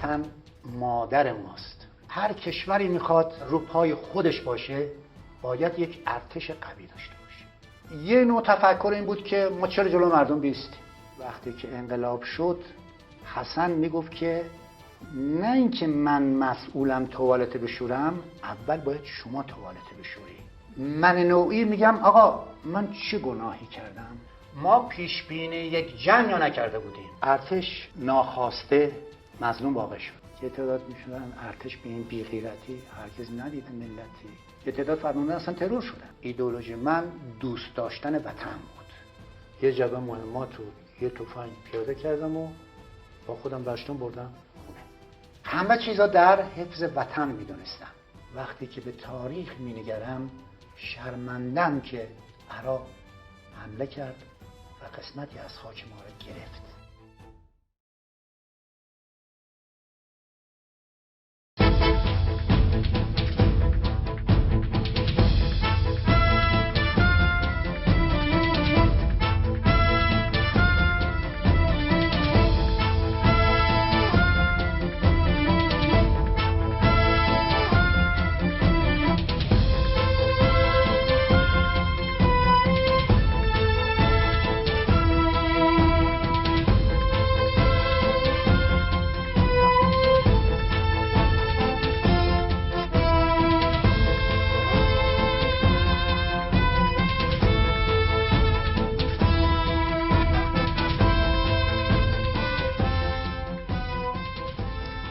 وطن مادر ماست. هر کشوری میخواد رو پای خودش باشه باید یک ارتش قوی داشته باشه. یه نوع تفکر این بود که ما چرا جلو مردم بیستیم. وقتی که انقلاب شد حسن میگفت که نه اینکه من مسئولم توالت بشورم، اول باید شما توالت بشوری. من نوعی میگم آقا من چه گناهی کردم؟ ما پیش بینی یک جنگ نکرده بودیم. ارتش ناخواسته مظلوم واقع شد. یه تعداد میشدن ارتش به این بی‌غیرتی هرگز ندیدن ملتی. یه تعداد فرماندهان اصلا ترور شدن. ایدئولوژی من دوست داشتن وطن بود. یه جبه مهمات رو یه تفنگ پیاده کردم و با خودم داشتم بردم خونه. همه چیزا در حفظ وطن میدونستم. وقتی که به تاریخ مینگرم شرمندم که عراق حمله کرد و قسمتی از خاک ما را گرفت.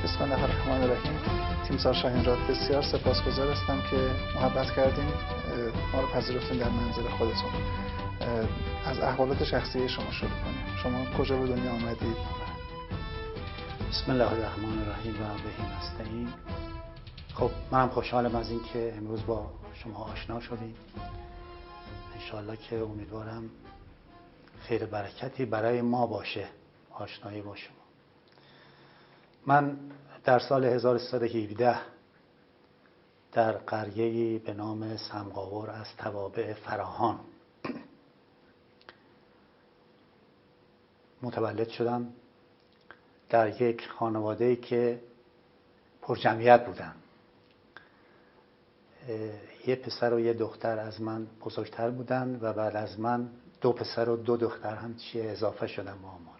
بسم الله الرحمن الرحیم. تیمسار شاهین‌راد بسیار سپاسگزار هستم که محبت کردین، ما رو پذیرفتین در منزل خودتون. از احوالات شخصی شما شروع کنیم. شما کجا به دنیا آمدید؟ بسم الله الرحمن الرحیم و بهی نستعین. خب منم خوشحالم از این که امروز با شما آشنا شدیم. انشالله که امیدوارم خیر برکتی برای ما باشه آشنایی با شما. من در سال 1317 در قریه‌ای به نام سمقاور از توابع فراهان متولد شدم، در یک خانواده‌ای که پرجمعیت بودن. یه پسر و یه دختر از من بزرگتر بودن و بعد از من 2 پسر و 2 دختر هم اضافه شدن به آمار.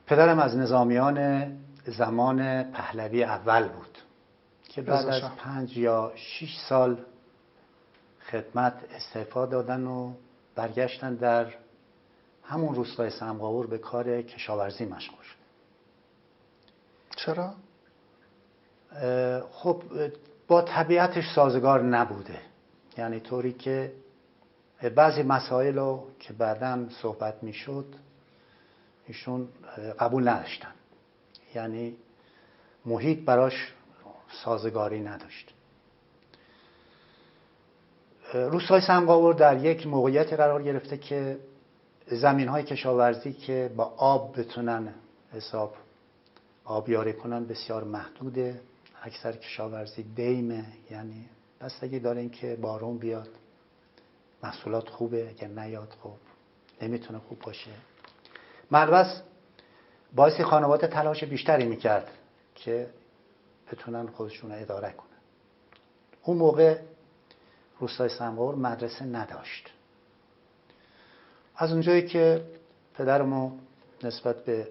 پدرم از نظامیان زمان پهلوی اول بود که بعد از 5 یا 6 سال خدمت استعفا دادن و برگشتن در همون روستای سمقاور به کار کشاورزی مشغول شد. چرا؟ خب با طبیعتش سازگار نبوده، یعنی طوری که بعضی مسائل رو که بعداً صحبت میشد ایشون قبول نداشتن، یعنی محیط براش سازگاری نداشت. روستای سمقاور در یک موقعیت قرار گرفته که زمین‌های کشاورزی که با آب بتونن حساب آبیاری کنن بسیار محدوده. اکثر کشاورزی دیمه، یعنی بستگی داره این که بارون بیاد محصولات خوبه، اگر نیاد خب نمیتونه خوب باشه. ملبس باعث خانواده تلاش بیشتری میکرد که بتونن خودشون اداره کنن. اون موقع روستای سمقاور مدرسه نداشت. از اونجایی که پدرمو نسبت به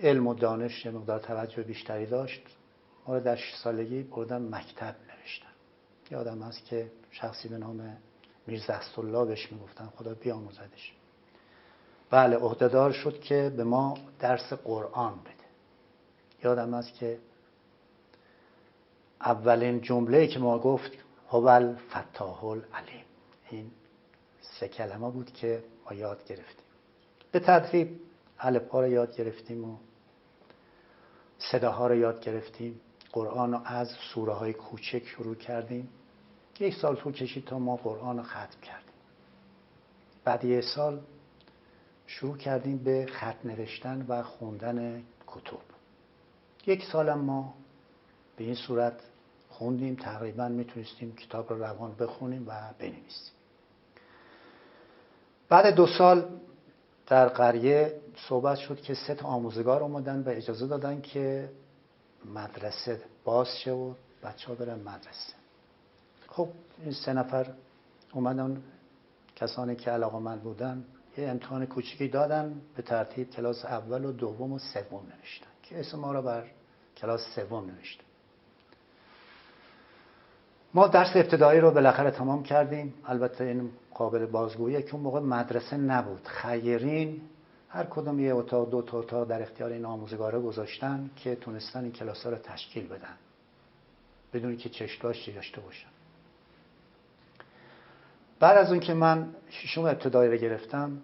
علم و دانش یه مقدار توجه بیشتری داشت، ما رو در 6 سالگی بردن مکتب نوشتن. یادم هست که شخصی به نام میرزا اسدالله بهش میگفتن، خدا بیامرزدش. بله، عهدهدار شد که به ما درس قرآن بده. یادم هست که اولین جمله‌ای که ما گفت هو الفتاح العلیم. این 3 کلمه بود که ما یاد گرفتیم. به تدریج الفبا رو یاد گرفتیم و صداها رو یاد گرفتیم. قرآن رو از سوره های کوچک شروع کردیم. 1 سال طول کشید تا ما قرآن رو ختم کردیم. بعد 1 سال شروع کردیم به خط نوشتن و خوندن کتب. 1 سالم ما به این صورت خوندیم، تقریبا میتونستیم کتاب رو روان بخونیم و بنویسیم. بعد 2 سال در قریه صحبت شد که 3 آموزگار اومدن و اجازه دادن که مدرسه باز شه و بچه‌ها برن مدرسه. خب این 3 نفر اومدن، کسانی که علاقه‌مند بودن یه امتحان کوچیکی دادن، به ترتیب کلاس اول و دوم و سوم نوشتن که اسم ما رو بر کلاس سوم نوشتن. ما درس ابتدایی رو بالاخره تمام کردیم. البته این قابل بازگوییه که اون موقع مدرسه نبود، خیرین هر کدوم یه اتاق 2 تا اتاق در اختیار این آموزگارا گذاشتن که تونستن این کلاس‌ها رو تشکیل بدن بدون که چشم‌داشتی داشته باشن. بعد از اون که من 6م ابتدایی رو گرفتم،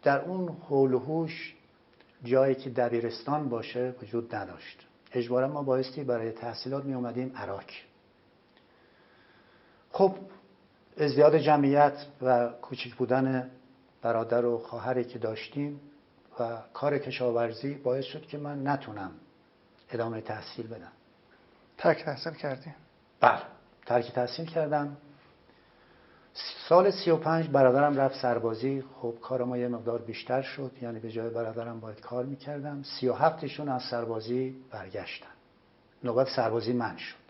در اون حول و حوش جایی که دبیرستان باشه وجود نداشت. اجبارا ما بایستی برای تحصیلات می اومدیم عراق. خب ازدیاد جمعیت و کوچک بودن برادر و خواهری که داشتیم و کار کشاورزی باعث شد که من نتونم ادامه تحصیل بدم. ترک تحصیل کردی؟ بله، ترک تحصیل کردم. سال 35 برادرم رفت سربازی. خب کار ما یه مقدار بیشتر شد، یعنی به جای برادرم باید کار میکردم. 37 از سربازی برگشتن، نوبت سربازی من شد.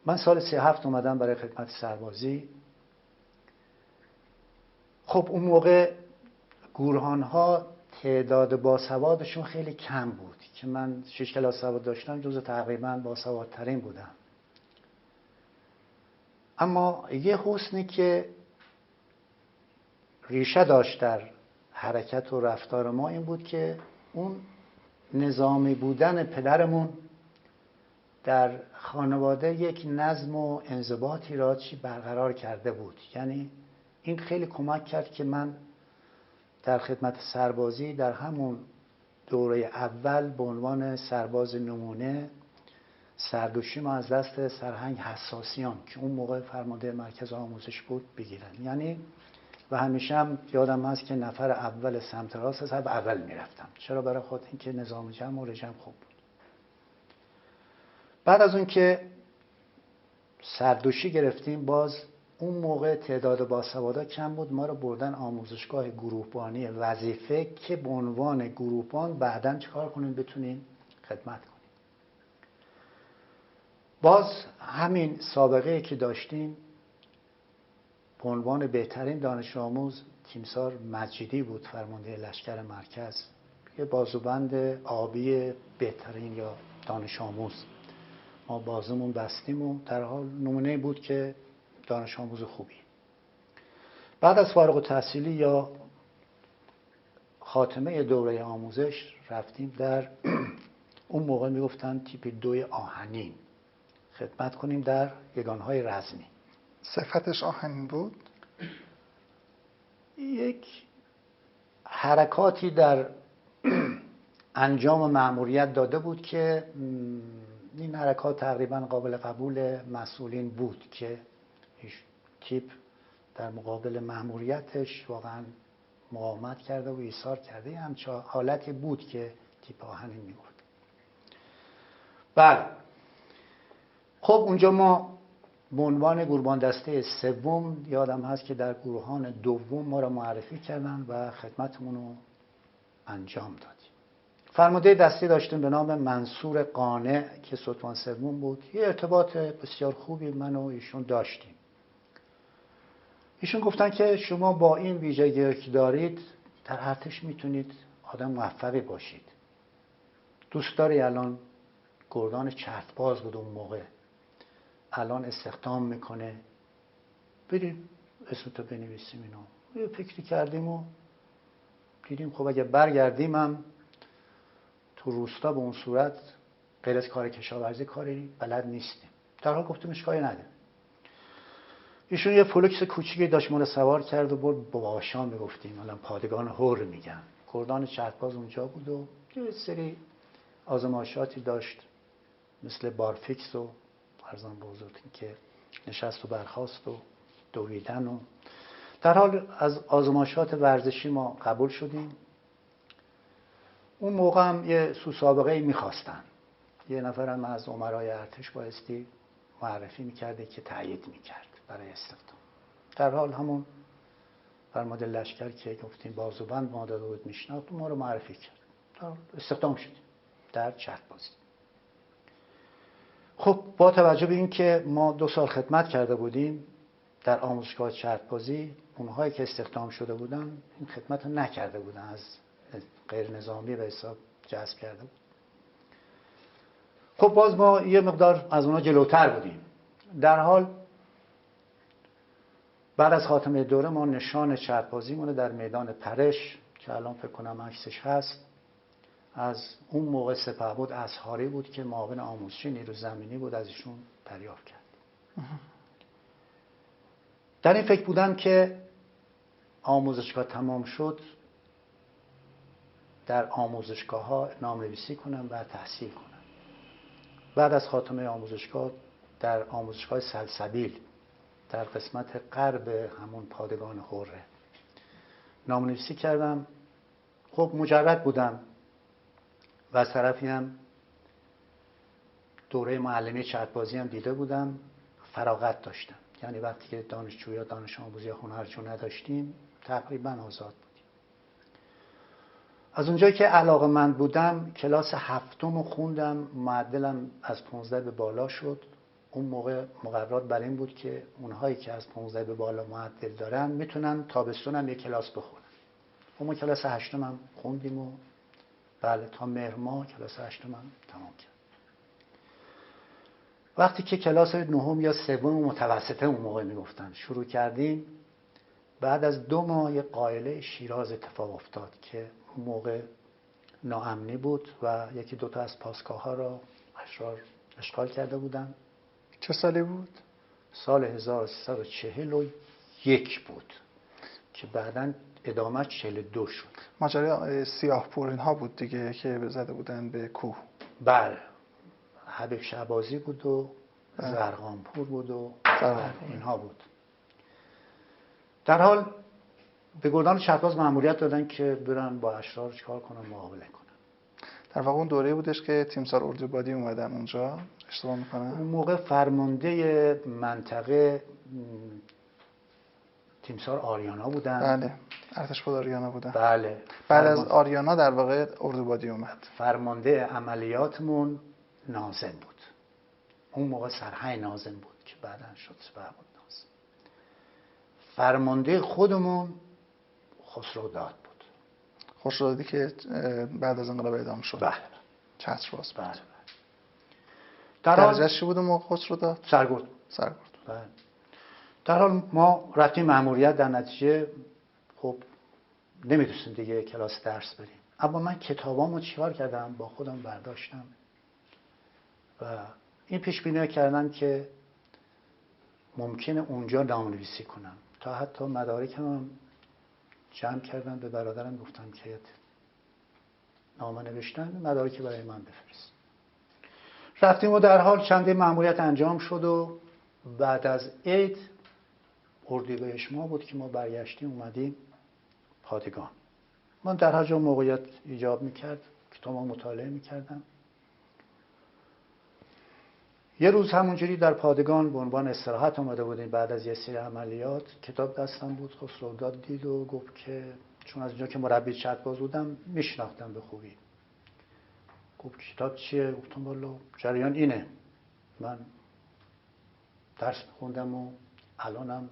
من سال 37 اومدم برای خدمت سربازی. خب اون موقع گورهان‌ها تعداد باسوادشون خیلی کم بود که من 6 کلاس سواد داشتم، جز تقریبا باسوادترین بودم. اما یه حسنی که ریشه داشت در حرکت و رفتار ما این بود که اون نظامی بودن پدرمون در خانواده یک نظم و انضباطی را برقرار کرده بود. یعنی این خیلی کمک کرد که من در خدمت سربازی در همون دوره اول به عنوان سرباز نمونه سردوشی ما از دست سرهنگ حساسیان که اون موقع فرمانده مرکز آموزش بود بگیرن. یعنی و همیشه هم یادم هست که نفر اول سمت راست از اول میرفتم. چرا؟ برای خود اینکه نظام جمع و رژم خوب بود. بعد از اون که سردوشی گرفتیم، باز اون موقع تعداد باسوادا کم بود. ما رو بردن آموزشگاه گروهبانی وظیفه که به عنوان گروهبان بعداً چیکار کنیم؟ بتونیم خدمت کنیم. باز همین سابقه که داشتیم، به عنوان بهترین دانش آموز تیمسار مجیدی بود، فرمانده لشکر مرکز، یه بازوبند آبی بهترین یا دانش آموز. ما بازمون بستیم و در حال نمونه بود که دانش آموز خوبی. بعد از فارغ التحصیلی یا خاتمه دوره آموزش رفتیم در اون موقع میگفتن تیپ 2 آهنین خدمت کنیم در یگانهای رزمی. صفتش آهنین بود؟ یک حرکاتی در انجام مأموریت داده بود که این حرکات تقریبا قابل قبول مسئولین بود که تیپ در مقابل مأموریتش واقعا مقاومت کرده و ایثار کرده. همچنین حالتی بود که تیپ آهنین میگفت. بله. خب اونجا ما به عنوان گروهبان دسته سوم یادم هست که در گروهان دوم ما را معرفی کردن و خدمتمون رو انجام دادیم. فرمانده دسته داشتیم به نام منصور قانع که ستوان سوم بود. یه ارتباط بسیار خوبی من و ایشون داشتیم. ایشون گفتن که شما با این ویژگی که دارید در ارتش میتونید آدم موفقی باشید. دوست داری الان گردان چرتباز بود اون موقع، الان استخدام میکنه، بریم اسمتو بنویسیم. اینو یه فکری کردیم و دیدیم خب اگه برگردیم هم تو روستا به اون صورت غیر از کار کشاورزی کاری بلد نیستیم. در حال گفتیم اشکالی نداره. ایشون یه فلوکس کوچیکی داشت ما رو سوار کرد و برد بواشا میگفتیم، الان پادگان هور میگن. گردان چرتباز اونجا بود و یه سری آزمایشاتی داشت مثل بارفیکس و ارزان به حضورتون که نشست و برخاست و دویدن و در حال از آزمایشات ورزشی ما قبول شدیم. اون موقع هم یه سابقه میخواستن، یه نفرم از امرای ارتش بایستی معرفی میکرده که تایید میکرد برای استخدام. در حال همون فرمانده لشکر که گفتیم بازوبند ما داده بود میشناخت، ما رو معرفی کرد. استخدام شدیم در چرخ‌بازی. خب با توجه به اینکه ما 2 سال خدمت کرده بودیم در آموزشگاه چرخ‌بازی، اونهایی که استخدام شده بودن این خدمت رو نکرده بودن، از غیر نظامی به حساب جذب کرده بود. خب باز ما یه مقدار از اونها جلوتر بودیم. در حال بعد از خاتمه دوره ما نشان چرخ‌بازیمون در میدان پرش که الان فکر کنم عکسش هست، از اون موقع سپهبد اصحاری بود که معاون آموزشی نیروی زمینی بود، از ایشون دریافت کرد. در این فکر بودم که آموزشگاه تمام شد در آموزشگاه ها نام‌نویسی کنم و تحصیل کنم. بعد از خاتمه آموزشگاه در آموزشگاه سلسبیل در قسمت غرب همون پادگان حره نام‌نویسی کردم. خب مجرد بودم و از طرفی هم دوره معلمی چرخ‌بازی هم دیده بودم، فراغت داشتم. یعنی وقتی که دانشجویا دانش آموزی یا هنرجو نداشتیم تقریبا آزاد بودیم. از اونجایی که علاقه‌مند بودم کلاس 7م رو خوندم، معدلم از 15 به بالا شد. اون موقع مقررات بر این بود که اونهایی که از 15 به بالا معدل دارن میتونن تابستون هم یک کلاس بخونن. ما کلاس 8م هم خوندیم و بله تا مهر ماه کلاس 8م هم تمام کرد. وقتی که کلاس 9 یا 3 متوسطه اون موقع میگفتن شروع کردیم، بعد از 2 ماه یک قائله شیراز اتفاق افتاد که اون موقع ناامنی بود و 1-2 تا از پاسگاه‌ها را اشرار اشغال کرده بودن. چه سالی بود؟ سال 1341 بود که بعداً ادامه 42 شد. ماجرای سیاه‌پور اینها بود دیگه که زده بودن به کوه. بله، حبیب شهبازی بود و زرقانپور بود و اینها بود. در حال به گردان چرخ‌باز مأموریت دادن که برن با اشرار چیکار کنن، مقابله کنن. در واقع اون دوره بودش که تیمسار اردوبادی اومدن اونجا، اشتباه میکنم؟ اون موقع فرمانده منطقه تیمسار آریانا بودن. بله، ارتش آریانا بودن. بله. بعد از آریانا در واقع اردوبادی اومد. فرمانده عملیاتمون ناظم بود. اون موقع سرهنگ ناظم بود که بعداً شد سپهبد ناظم. فرمانده خودمون خسروداد بود. خسرودادی که بعد از انقلاب اعدام شد. بله. چترباز بود. بله. درجه‌اش چی بود اون موقع خسروداد؟ سرگرد. سرگرد. بله. در حال ما رفتیم مأموریت، در نتیجه خب نمی‌دونستیم دیگه کلاس درس بریم. اما من کتابامو چیکار کردم؟ با خودم برداشتم و این پیش بینی کردم که ممکنه اونجا نام‌نویسی کنم. تا حتی مدارکم هم جمع کردم، به برادرم گفتم که نامه نوشتن مدارک برای من بفرست. رفتیم و در حال چند مأموریت انجام شد و بعد از عید اردیبهشت ماه بود که ما برگشتیم اومدیم پادگان. من در هر جا موقعیت ایجاب میکرد کتابا مطالعه میکردم. یه روز همونجوری در پادگان به عنوان استراحت اومده بودیم بعد از یه سری عملیات، کتاب دستم بود. خسروداد دید و گفت که چون از اونجا که مربی چرخ‌باز بودم میشناختم به خوبی. گفت کتاب چیه؟ گفتم والا جریان اینه، من درس میخوندم و الانم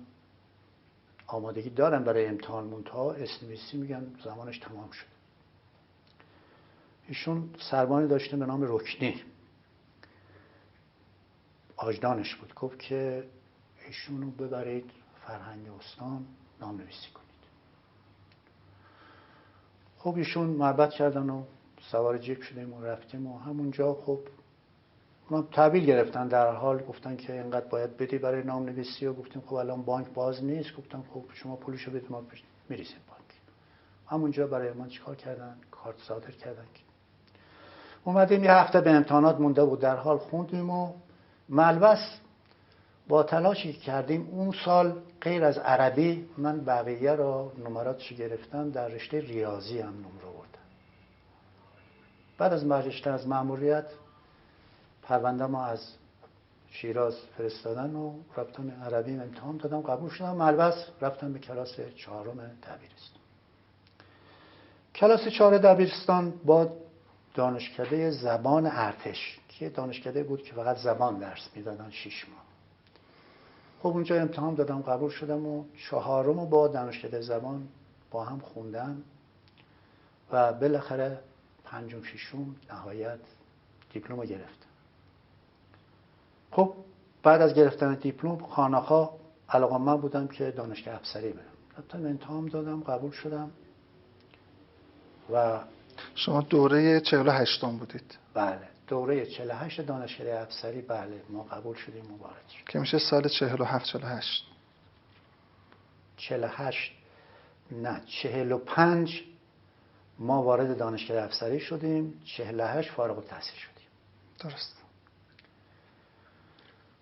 آمادگی دارم برای امتحان، منتها اسنویسی میگن زمانش تمام شد. ایشون سربانی داشته به نام رکنی، آجدانش بود. گفت که ایشونو ببرید فرهنگ استان نام‌نویسی کنید. خب ایشون محبت کردن و سوار جیپ شدیم و رفتیم و همونجا خب اونا تحویل گرفتن. در حال گفتن که اینقدر باید بدی برای نام‌نویسی و گفتیم خب الان بانک باز نیست. گفتم خب شما پولشو بدید ما میریزیم بانک. همونجا برای من چیکار کردن؟ کارت صادر کردن. اومدیم یه هفته به امتحانات مونده بود، در حال خوندیم و ملبس با تلاشی که کردیم اون سال غیر از عربی من بقیه را نمراتش گرفتم، در رشته ریاضی هم نمره بردم. بعد از برگشتن از مأموریت پرونده ما از شیراز فرستادن و رفتم عربی امتحان دادم، قبول شدم. البته رفتم به کلاس 4 دبیرستان. کلاس 4 دبیرستان با دانشکده زبان ارتش که دانشکده بود که فقط زبان درس میدادن 6 ماه. خب اونجا امتحان دادم، قبول شدم و 4 با دانشکده زبان با هم خوندم و بالاخره 5 و 6 نهایت دیپلم رو گرفتم. خب بعد از گرفتن دیپلم خانه‌ها علاقه‌مند بودم که دانشگاه افسری برم. رفتم امتحان دادم، قبول شدم و شما دوره 48 بودید بله دوره 48 دانشکده افسری، بله ما قبول شدیم، مبارک شد. که میشه سال 47 48 48 نه 45 ما وارد دانشکده افسری شدیم، 48 فارغ التحصیل شدیم. درست.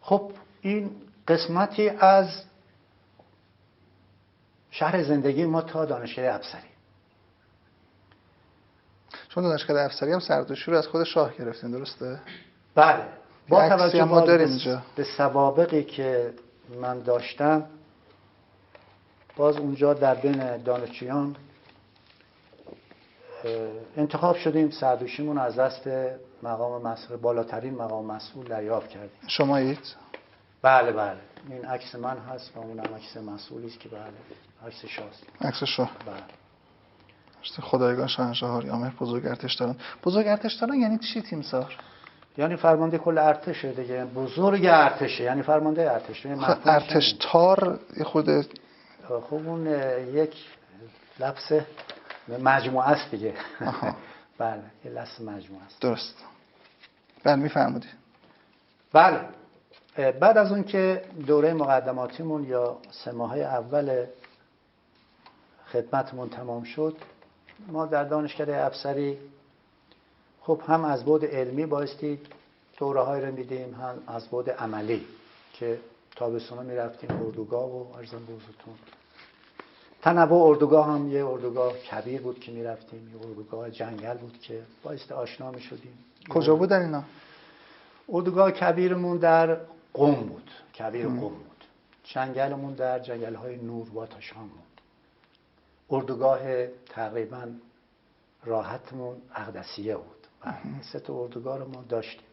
خب این قسمتی از شهر زندگی ما تا دانشکده افسری. چون دانشکده افسری هم سردوشی رو از خود شاه گرفتین، درسته؟ بله با توجه ما داریم اینجا به سوابقی که من داشتم، باز اونجا در بین دانشجویان انتخاب شدیم، سردوشیمون از دست مقام مسئول، بالاترین مقام مسئول دریافت کردیم. شمایید؟ بله بله این عکس من هست و اون هم عکس مسئولی است که بله عکس شاست. عکس شاه. بله. خدایگان شاهنشاه آریامهر بزرگ ارتشداران. بزرگ ارتشداران یعنی چی تیمسار؟ یعنی فرمانده کل ارتشه دیگه، بزرگ ارتشه یعنی فرمانده ارتش. ارتشتار خود خب اون یک لفظ مجموعه است دیگه. بله یه لفظ مجموعه است. درست. بله میفرمودید. بله بعد از اون که دوره مقدماتیمون یا 3 ماهه اول خدمتمون تمام شد، ما در دانشکده افسری خب هم از بعد علمی بایستی دوره‌های رو میدیم، هم از بعد عملی که تابستونا میرفتیم اردوگاه و ارزم به حضورتون تنوع اردوگاه هم یه اردوگاه کبیر بود که میرفتیم، یه اردوگاه جنگل بود که بایستی آشنا میشدیم. کجا بودن اینا؟ اردوگاه کبیرمون در قم بود، کبیر قم بود. جنگلمون در جنگل‌های نور و تاشان بود. اردوگاه تقریبا راحتمون اقدسیه بود. 3 تا اردوگاه رو ما داشتیم.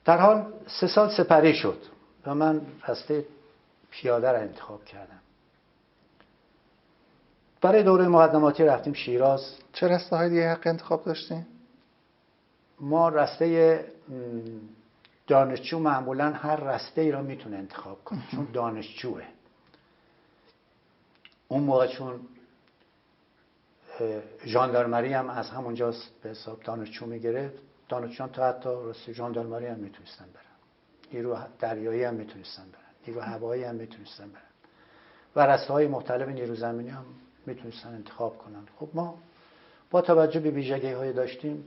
در حال 3 سال سپری شد و من راسته پیاده را انتخاب کردم. برای دوره مقدماتی رفتیم شیراز. چه راسته های دیگه حق انتخاب داشتین؟ ما راسته دانشجو معمولا هر راسته ای را میتونه انتخاب کنه چون دانشجوه. اون موقع چون ژاندارمری هم از همونجا به حساب دانشجو میگرفت، دانشجویان تا حتی راسته ژاندارمری هم میتونستن برن، نیرو دریایی هم میتونستن برن، نیرو هوایی هم میتونستن برن و رسته‌های مختلف نیرو زمینی هم میتونستن انتخاب کنن. خب ما با توجه به ویژگی‌های داشتیم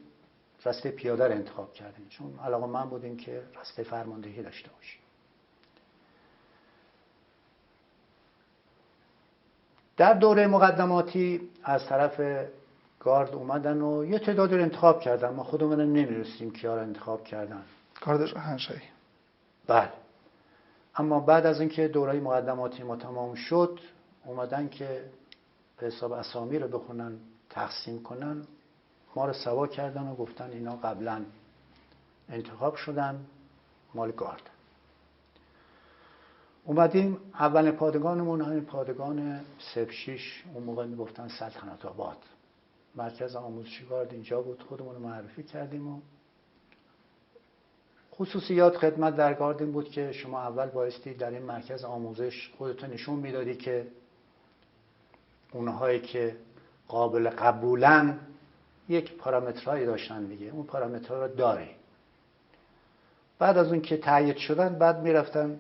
راسته پیاده رو انتخاب کردیم چون علاقه‌مند بودیم که راسته فرماندهی داشته باشیم. در دوره مقدماتی از طرف گارد اومدن و یه تعدادی رو انتخاب کردن، ما خودمون نمی‌دونستیم کیا رو انتخاب کردن. گارد شاهنشاهی. بله. اما بعد از اینکه دوره مقدماتی ما تمام شد اومدن که به حساب اسامی رو بخونن تقسیم کنن، ما رو سوا کردن و گفتن اینا قبلا انتخاب شدن مال گارد. اومدیم اول پادگانمون همین پادگان سپشیش، اون موقع میگفتن سلطنت آباد، مرکز آموزشی گارد اینجا بود. خودمون رو معرفی کردیم و خصوصیات خدمت در گارد این بود که شما اول بایستی در این مرکز آموزش خودتون نشون میدادی که اونهایی که قابل قبولن یک پارامترهایی داشتن دیگه، اون پارامترها رو داری. بعد از اون که تایید شدن بعد میرفتن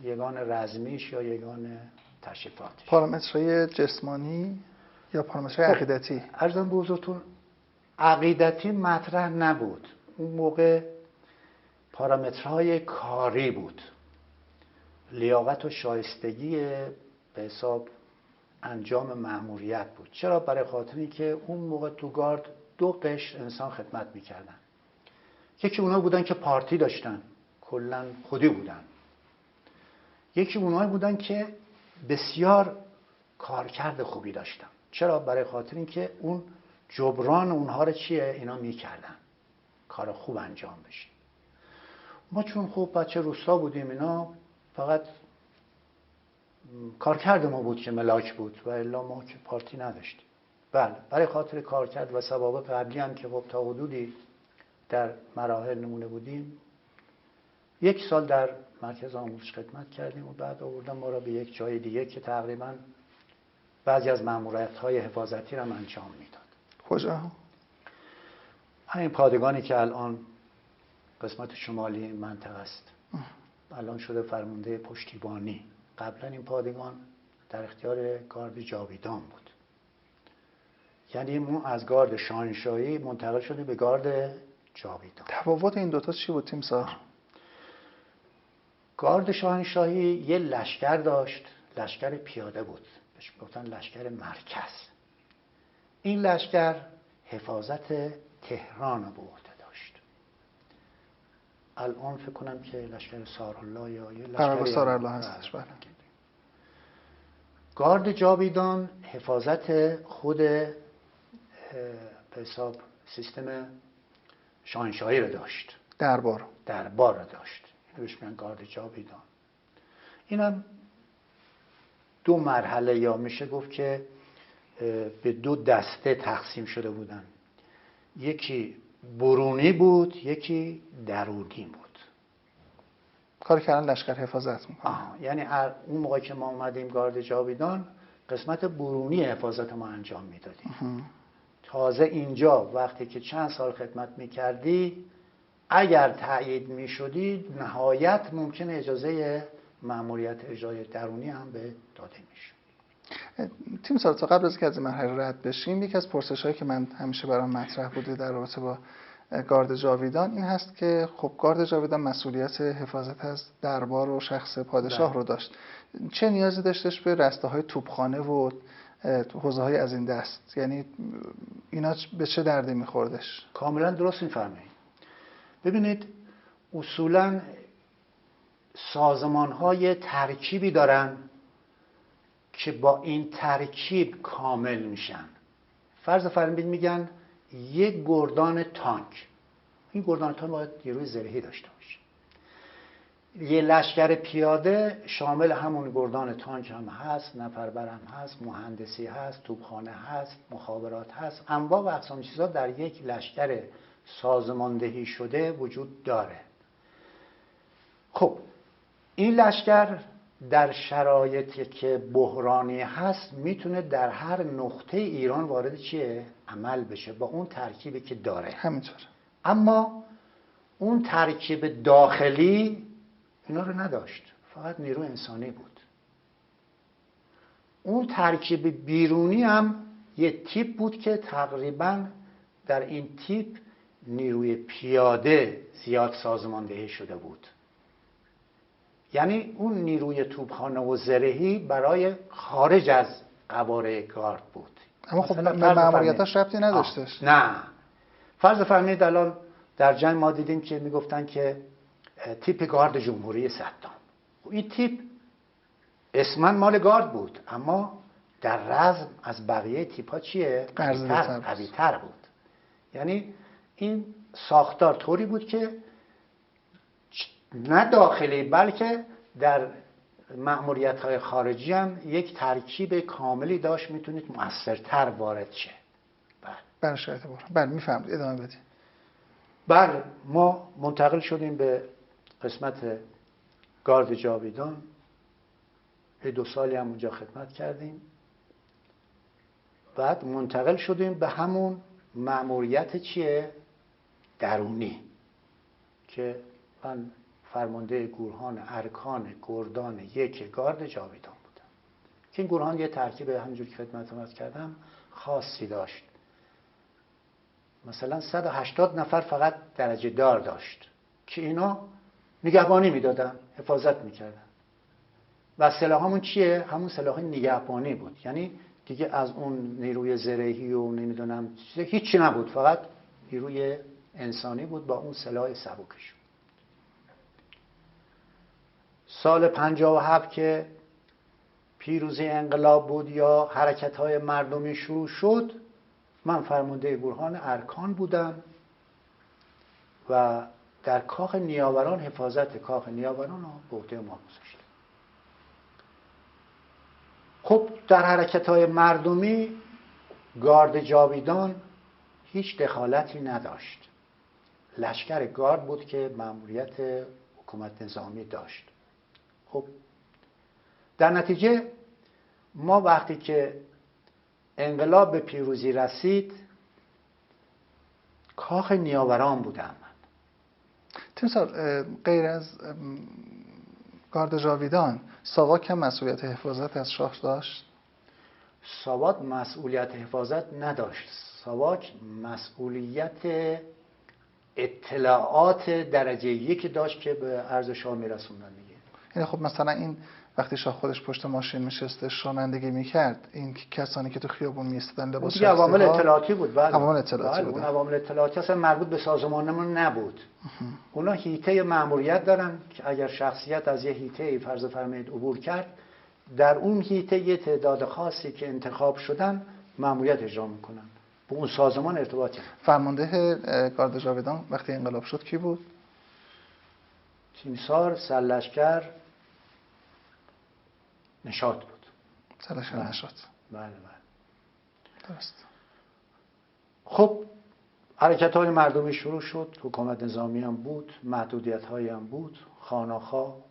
یگان رزمیش یا یگان تشریفاتش. پارامترهای جسمانی یا پارامترهای عقیدتی؟ عرضم به حضورتون عقیدتی مطرح نبود اون موقع، پارامترهای کاری بود، لیاقت و شایستگی به حساب انجام مأموریت بود. چرا؟ برای خاطری که اون موقع تو گارد 2 قشر انسان خدمت میکردن. یکی اونا بودن که پارتی داشتن، کلا خودی بودن. یکی اونایی بودن که بسیار کارکرد خوبی داشتن. چرا؟ برای خاطر اینکه اون جبران اونها رو چیه اینا میکردن کار خوب انجام بشه. ما چون خوب بچه روستا بودیم اینا فقط کارکرد ما بود که ملاک بود و الا ما که پارتی نداشتیم. بله برای خاطر کارکرد و سوابق قبلی هم که خب تا حدودی در مراحل نمونه بودیم 1 سال در مرکز آموزش خدمت کردیم و بعد آوردن ما را به یک جای دیگه که تقریبا بعضی از ماموریت‌های حفاظتی را انجام میداد. کجا؟ همین پادگانی که الان قسمت شمالی این منطقه است. الان شده فرمانده پشتیبانی. قبلا این پادگان در اختیار گارد جاویدان بود. یعنی ما از گارد شاهنشاهی منتقل شدیم به گارد جاویدان. تفاوت این دوتا چی بود تیمسار؟ گارد شاهنشاهی یه لشکر داشت، لشکر پیاده بود، بهش گفتن لشکر مرکز. این لشکر حفاظت تهران رو به عهده داشت. الان فکر کنم که لشکر سارالله یا یه لشکر سارالله هستش. بله. گارد جاویدان حفاظت خود به حساب سیستم شاهنشاهی رو داشت. دربار رو داشت. اینو بهش میگن گارد جاویدان. اینم 2 مرحله یا میشه گفت که به 2 دسته تقسیم شده بودن. یکی برونی بود، یکی درونی بود. کار کردن لشکر حفاظت میکنه. یعنی اون موقع که ما اومدیم گارد جاویدان قسمت برونی حفاظت ما انجام میدادیم. تازه اینجا وقتی که چند سال خدمت میکردی اگر تایید میشدی نهایت ممکنه اجازه مأموریت اجرای درونی هم به داده میشه. تیمسار تا قبل از که از این مرحله رد بشیم یک از پرسش‌هایی که من همیشه برام مطرح بوده در رابطه با گارد جاویدان این هست که خب گارد جاویدان مسئولیت حفاظت از دربار و شخص پادشاه رو داشت. چه نیازی داشتش به رسته‌های توپخانه و حوزه‌های از این دست؟ یعنی اینا به چه دردی می‌خوردش؟ کاملا درست می‌فرمایید. ببینید اصولاً سازمان‌های ترکیبی دارن که با این ترکیب کامل میشن. فرض فرمایید میگن یک گردان تانک. این گردان تانک باید نیروی زرهی داشته باشه. یه لشکر پیاده شامل همون گردان تانک هم هست، نفربر هم هست، مهندسی هست، توپخانه هست، مخابرات هست. انواع و اقسام چیزا در یک لشکر سازماندهی شده وجود داره. خب این لشکر در شرایطی که بحرانی هست میتونه در هر نقطه ایران وارد چیه؟ عمل بشه با اون ترکیبی که داره. همینطور. اما اون ترکیب داخلی اینا رو نداشت. فقط نیرو انسانی بود. اون ترکیب بیرونی هم یه تیپ بود که تقریبا در این تیپ نیروی پیاده زیاد سازماندهی شده بود. یعنی اون نیروی توپخانه و زرهی برای خارج از قواره گارد بود. اما خب به مأموریتاش ربطی نداشتش. نه. فرض فرمایید الان در جنگ ما دیدیم که میگفتن که تیپ گارد جمهوری صدام. این تیپ اسمن مال گارد بود اما در رزم از بقیه تیپ‌ها چیه؟ قوی‌تر بود. یعنی این ساختار طوری بود که نه داخلی بلکه در مأموریت‌های خارجی هم یک ترکیب کاملی داشت میتونید مؤثرتر وارد شه. بله شاید بار. بله میفهمید ادامه بدید. بله ما منتقل شدیم به قسمت گارد جاویدان. 2 سالی هم اونجا خدمت کردیم. بعد منتقل شدیم به همون مأموریت چیه؟ درونی که من فرمانده گورهان ارکان گردان 1 گارد جاویدان بودم که این گورهان یه ترکیب همونجور که خدمتتون عرض کردم خاصی داشت. مثلا 180 نفر فقط درجه دار داشت که اینا نگهبانی میدادن، حفاظت میکردن و سلاحمون چیه؟ همون سلاح نگهبانی بود. یعنی دیگه از اون نیروی زرهی و نمیدونم هیچی نبود، فقط نیروی انسانی بود با اون سلاح سبکش. سال 57 که پیروزی انقلاب بود یا حرکت‌های مردمی شروع شد، من فرمانده گروهان ارکان بودم و در کاخ نیاوران حفاظت کاخ نیاوران رو به عهده ما گذاشتم. خب در حرکت‌های مردمی گارد جاویدان هیچ دخالتی نداشت. لشکر گارد بود که مأموریت حکومت نظامی داشت. خب در نتیجه ما وقتی که انقلاب به پیروزی رسید کاخ نیاوران بودم. تیمسار، غیر از گارد جاویدان ساواک هم مسئولیت حفاظت از شاه داشت؟ ساواک مسئولیت حفاظت نداشت. ساواک مسئولیت اطلاعات درجه یکی داشت که به عرض شاه میرسوندن دیگه. یعنی خب مثلا این وقتی شاه خودش پشت ماشین نشسته رانندگی میکرد، این کسانی که تو خیابون میایستادن لباس دیگه عوامل اطلاعاتی بود. بله. عوامل اطلاعاتی بود. اون عوامل اطلاعاتی اصلا مربوط به سازمانمون نبود. اونا هیته مأموریت دارن که اگر شخصیت از یه هیته فرض فرمایید عبور کرد، در اون هیته یه تعداد خاصی که انتخاب شدن مأموریت اجرا میکنن. به اون سازمان ارتباطی نداره. فرمانده گارد جاویدان وقتی انقلاب شد کی بود؟ تیمسار سرلشکر نشاط بود. سرلشکر نشاط. بله. درست. خب حرکت‌های مردمی شروع شد، حکومت نظامی هم بود، محدودیت‌هایی هم بود، خانه‌ها.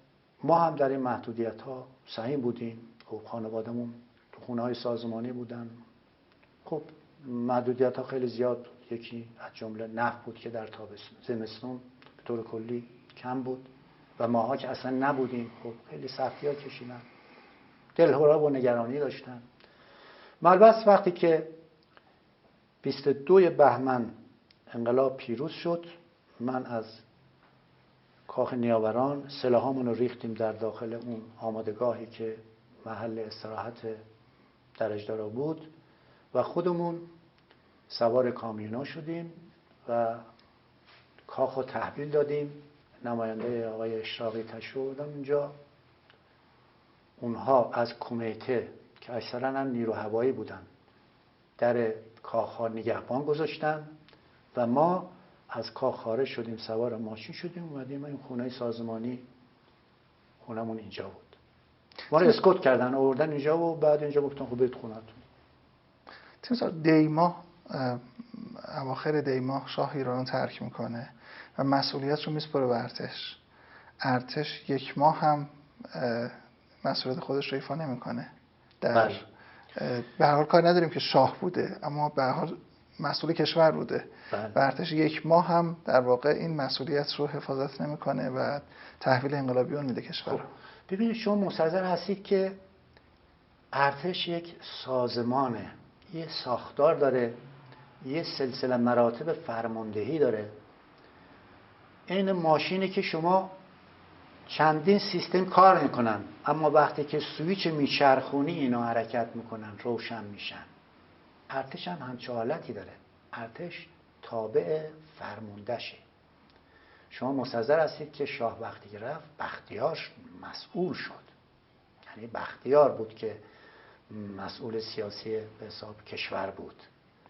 ما هم در این محدودیت‌ها سهیم بودیم. خب خانواده‌مون تو خونه‌های سازمانی بودن. خب محدودیت‌ها خیلی زیاد بود. یکی از جمله نفت بود که در زمستون به طور کلی کم بود و ماها که اصلا نبودیم خب خیلی سختی‌ها کشیدن. دلهره و نگرانی داشتن. البته وقتی که 22 بهمن انقلاب پیروز شد، من از کاخ نیاوران سلاحامون رو ریختیم در داخل اون آمادگاهی که محل استراحت درجدارا بود و خودمون سوار کامیونا شدیم و کاخ رو تحویل دادیم. نماینده آقای اشراقی تشریف بودن اونجا. اونها از کمیته که اکثرا هم نیرو هوایی بودن در کاخ نگهبان گذاشتن و ما از کاخ خارج شدیم، سوار ماشین شدیم اومدیم این خونه سازمانی، خونمون اینجا بود. ما رو اسکوت کردن آوردن اینجا و بعد اینجا گفتن خب برید خونتون. تیمسار دی ماه، اواخر دی ماه شاه ایران رو ترک میکنه و مسئولیت رو میسپره به ارتش. ارتش یک ماه هم مسئولیت خودش رو ایفا نمیکنه. در به هر حال کار نداریم که شاه بوده، اما به هر حال مسئول کشور بوده. و ارتش یک ماه هم در واقع این مسئولیت رو حفاظت نمیکنه و تحویل انقلابیون میده کشور. خب ببینید شما مستحضر هستید که ارتش یک سازمانه، یه ساختار داره، یه سلسله مراتب فرماندهی داره. این ماشینی که شما چندین سیستم کار میکنن، اما وقتی که سویچ میچرخونی اینا حرکت میکنن، روشن میشن. ارتش هم همچه حالتی داره. ارتش تابع فرماندهشه. شما مستحضر هستید که شاه وقتی رفت بختیار مسئول شد. یعنی بختیار بود که مسئول سیاسی به حساب کشور بود.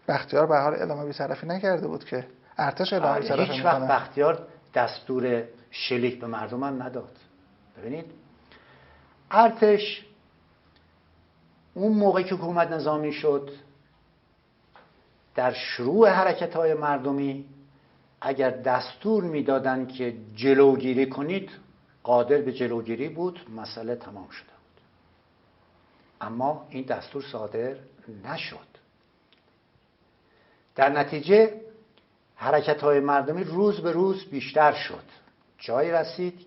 بختیار به هر حال اعلام بی‌طرفی نکرده بود که ارتش اعلام بی‌طرفی میکنه. هیچ وقت بختیار دستور شلیک به مردم هم نداد. ببینید ارتش اون موقع که حکومت نظامی شد در شروع حرکت‌های مردمی اگر دستور میدادن که جلوگیری کنید قادر به جلوگیری بود، مسئله تمام شده بود. اما این دستور صادر نشد. در نتیجه حرکت‌های مردمی روز به روز بیشتر شد. جایی رسید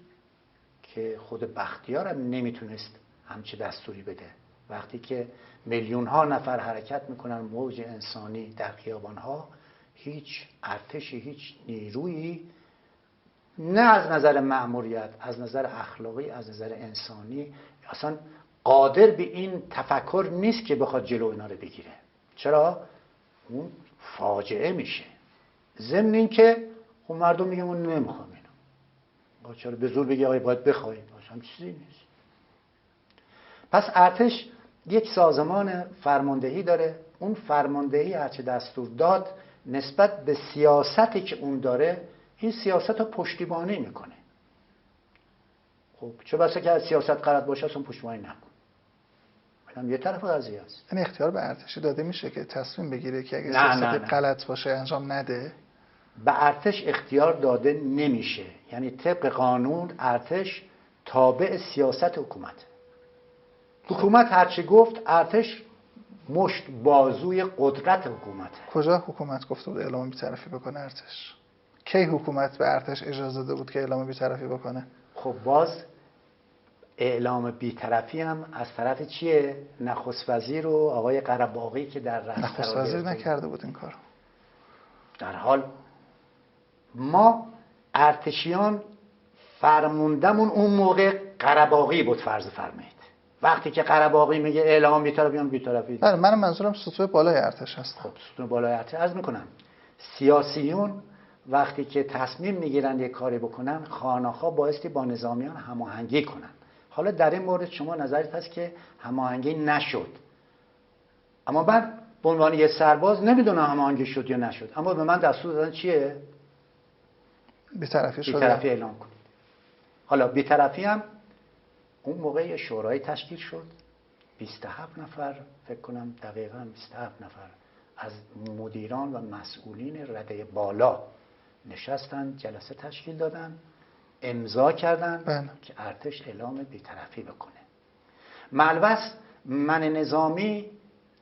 که خود بختیار هم نمیتونست همچه دستوری بده. وقتی که میلیون‌ها نفر حرکت میکنن موج انسانی در خیابان‌ها، هیچ ارتشی، هیچ نیرویی نه از نظر مأموریت، از نظر اخلاقی، از نظر انسانی اصلا قادر به این تفکر نیست که بخواد جلو اینا رو بگیره. چرا؟ اون فاجعه میشه. ضمن این که خب مردم میگن ما نمیخوام اینو. چرا به زور بگی آقای باید بخوای؟ اصلا چیزی نیست. پس ارتش یک سازمان فرماندهی داره. اون فرماندهی هرچه دستور داد نسبت به سیاستی که اون داره، این سیاست رو پشتیبانی میکنه. خب چه بسا که از سیاست غلط باشه اصلا پشتیبانی نکن. اینم یه طرف قضیه است. این اختیار به ارتشی داده میشه که تصمیم بگیره که اگه نه، سیاست غلط باشه انجام نده؟ به ارتش اختیار داده نمیشه. یعنی طبق قانون ارتش تابع سیاست حکومت. حکومت هرچی گفت ارتش مشت بازوی قدرت حکومته. کجا حکومت گفته بود اعلام بی‌طرفی بکنه ارتش؟ کی حکومت به ارتش اجازه داده بود که اعلام بی‌طرفی بکنه؟ خب باز اعلام بی‌طرفی هم از طرف چیه؟ نخست وزیر و آقای قره‌باغی که در رأس نخست وزیر نکرده بود این کارو. در حال ما ارتشیان فرموندمون اون موقع قره‌باغی بود فرض فرمایید. وقتی که قره‌باغی میگه اعلام بی‌طرفی هم بی‌طرفی. بله، منم منظورم سطوح بالای ارتش هست. خب سطوح بالای ارتش عرض میکنم سیاسیون وقتی که تصمیم میگیرن یک کاری بکنن خانه‌ها بایستی با نظامیان هماهنگی کنن. حالا در این مورد شما نظرت هست که هماهنگی نشد، اما من به عنوان یه سرباز نمیدونم هماهنگی شد یا نشد، اما به من دستور دادن چیه؟ بی‌طرفی شده. بی‌طرفی اعلام کنید. حالا بی‌طرفی هم اون موقع یه شورای تشکیل شد، 27 نفر فکر کنم دقیقاً 27 نفر از مدیران و مسئولین رده بالا نشستن، جلسه تشکیل دادن، امضا کردن بله. که ارتش اعلام بی‌طرفی بکنه. ملوث من نظامی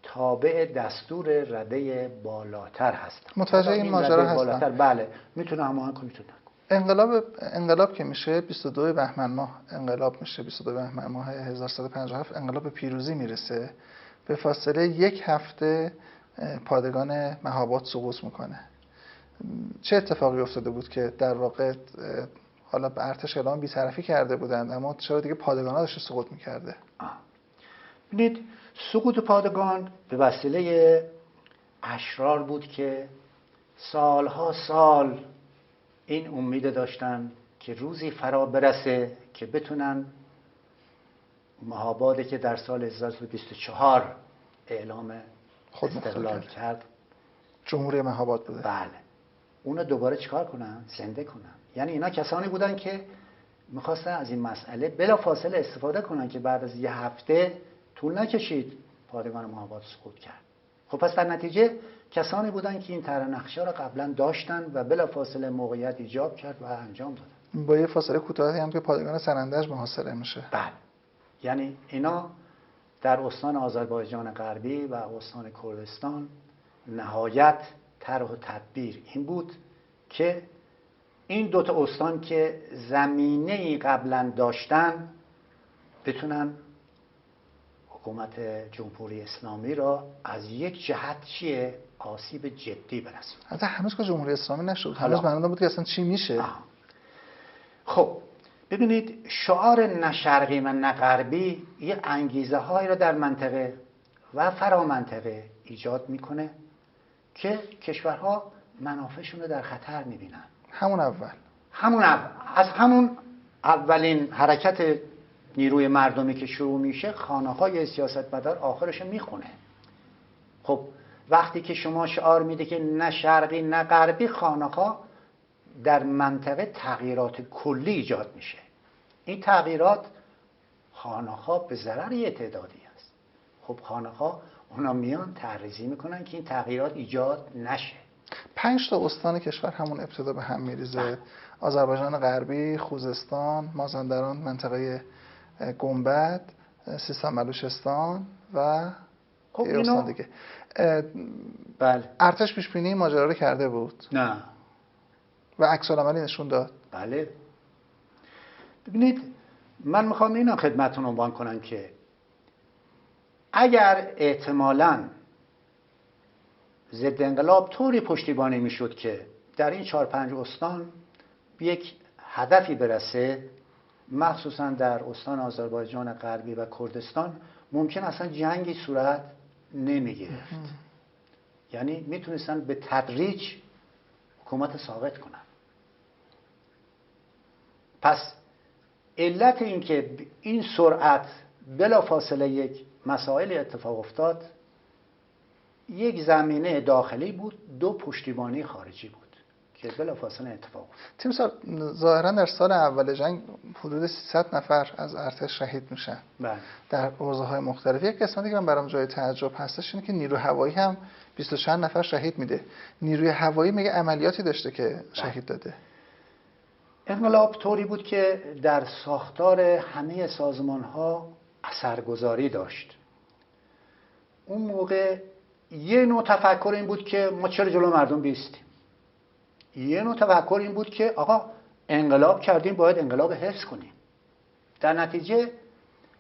تابع دستور رده بالاتر هستم. متوجه این ماجرا هستم. بله میتونه هماهنگ کنه، میتونه انقلاب که میشه 22 بهمن ماه انقلاب میشه، 22 بهمن ماه 1357 انقلاب به پیروزی میرسه. به فاصله یک هفته پادگان مهاباد سقوط میکنه. چه اتفاقی افتاده بود که در واقع حالا به ارتش اعلام بی‌طرفی کرده بودند اما چرا دیگه پادگان ها داشته سقوط میکرده؟ ببینید سقوط پادگان به وسیله اشرار بود که سالها سال این امید داشتن که روزی فرا برسه که بتونن مهابادی که در سال 1324 اعلام استقلال کرد، جمهوری مهاباد بوده. بله، اونو دوباره چیکار کنن؟ زنده کنن. یعنی اینا کسانی بودن که میخواستن از این مسئله بلافاصله استفاده کنن که بعد از یه هفته طول نکشید پادگان مهاباد سقوط کرد. خب پس در نتیجه کسانی بودن که این طرح نقشه را قبلا داشتن و بلافاصله موقعیت ایجاب کرد و انجام دادن. با یه فاصله کوتاهی هم که پادگان سنندج محاصره میشه. بله. یعنی اینا در استان آذربایجان غربی و استان کردستان نهایت طرح و تدبیر این بود که این دوتا استان که زمینه‌ای قبلا داشتن بتونن حکومت جمهوری اسلامی را از یک جهت چیه آسیب جدی برسونه. حتی هنوز که جمهوری اسلامی نشد، هنوز معلوم بود که اصلا چی میشه. خب ببینید شعار نه شرقی و نه غربی یه انگیزه هایی را در منطقه و فرامنطقه ایجاد میکنه که کشورها منافعشون رو در خطر میبینن. از همون اولین حرکت نیروی مردمی که شروع میشه خانه‌های سیاستمدار آخرش میخونه. خب وقتی که شما شعار میده که نه شرقی نه غربی، خانه‌ها در منطقه تغییرات کلی ایجاد میشه. این تغییرات خانه‌ها به ضرر یه تعدادی است. خب خانه‌ها اونا میان تعرضی میکنن که این تغییرات ایجاد نشه. 5 تا استان کشور همون ابتدا به هم میریزه. آذربایجان غربی، خوزستان، مازندران، منطقه گنبد، سیستان بلوچستان و خب یه استان دیگه. بله. ارتش پیش بینی ماجرا رو کرده بود؟ نه. و عکس العملی نشون داد؟ بله. ببینید من میخوام اینا خدمتتون عنوان کنم که اگر احتمالاً ضد انقلاب طوری پشتیبانی میشد که در این 4-5 استان یک هدفی برسه، مخصوصا در استان آذربایجان غربی و کردستان، ممکن اصلا جنگی صورت نمیگرفت. یعنی میتونستن به تدریج حکومت ساقط کنن. پس علت این که این سرعت بلافاصله یک مسائل اتفاق افتاد، یک زمینه داخلی بود، دو پشتیبانی خارجی بود که بلافاصله اتفاق افتاد. تیمسار، ظاهرا در سال اول جنگ حدود 300 نفر از ارتش شهید میشن بله. در حوزه‌های مختلف. یک قسمتی که من برام جای تعجب هستش اینه که نیروی هوایی هم 20 چند نفر شهید میده. نیروی هوایی میگه عملیاتی داشته که شهید داده. انقلاب طوری بود که در ساختار همه سازمان‌ها اثرگذاری داشت. اون موقع یه نوع تفکر این بود که ما چرا جلو مردم بیستیم. یه نوع تفکر این بود که آقا انقلاب کردیم باید انقلاب حفظ کنیم. در نتیجه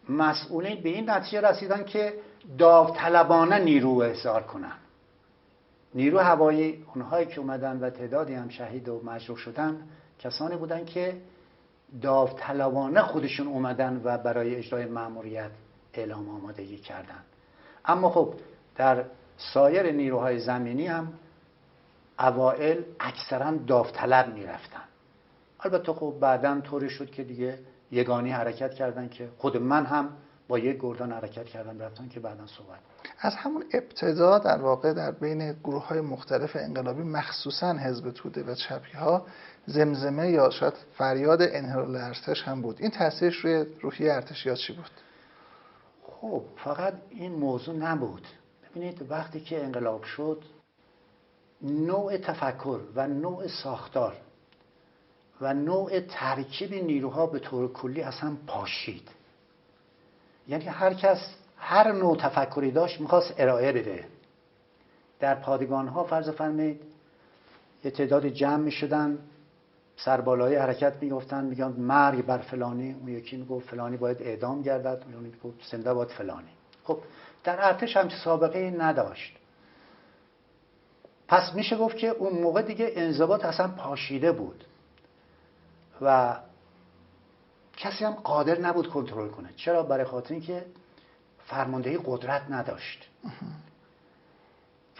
مسئولین به این نتیجه رسیدن که داوطلبانه نیرو احضار کنن. نیرو هوایی اونهایی که اومدن و تعدادی هم شهید و مجروح شدن کسانی بودن که داوطلبانه خودشون اومدن و برای اجرای مأموریت اعلام آمادگی کردن. اما خب در سایر نیروهای زمینی هم اوائل اکثرا داوطلب میرفتن. البته خب بعداً طوری شد که دیگه یگانی حرکت کردن که خود من هم با یک گردان حرکت کردم رفتن که بعداً صحبت. از همون ابتدا در واقع در بین گروه‌های مختلف انقلابی مخصوصاً حزب توده و چپی‌ها زمزمه یا شاید فریاد انحلال ارتش هم بود. این تاثیرش روی روحیه ارتشیات چی بود؟ خب فقط این موضوع نبود. ببینید وقتی که انقلاب شد نوع تفکر و نوع ساختار و نوع ترکیب نیروها به طور کلی اصلا پاشید. یعنی هر کس هر نوع تفکری داشت میخواست ارائه بده. در پادگان‌ها فرض فرمایید یه تعداد جمع میشدن، سربالای حرکت میگفتن میگن مرگ بر فلانی، اون یکی میگفت فلانی باید اعدام گردد، اون میگفت زنده باد فلانی. خب در ارتش هم سابقه نداشت. پس میشه گفت که اون موقع دیگه انضباط اصلا پاشیده بود و کسی هم قادر نبود کنترل کنه. چرا؟ برای خاطر اینکه فرماندهی قدرت نداشت.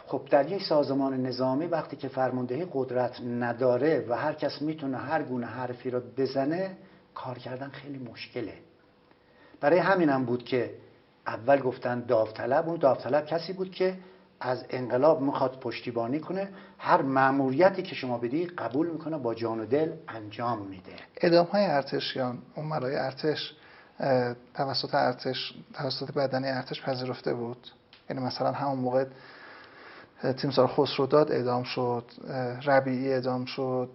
خب در یک سازمان نظامی وقتی که فرماندهی قدرت نداره و هر کس میتونه هر گونه حرفی رو بزنه، کار کردن خیلی مشکله. برای همینم بود که اول گفتن داوطلب. اون داوطلب کسی بود که از انقلاب میخواد پشتیبانی کنه، هر مأموریتی که شما بدی قبول میکنه، با جان و دل انجام میده. اعدام‌های ارتشیان، عمرای ارتش توسط بدنه ارتش پذیرفته بود. یعنی مثلا همون موقع تیمسار خسروداد اعدام شد، ربیعی اعدام شد،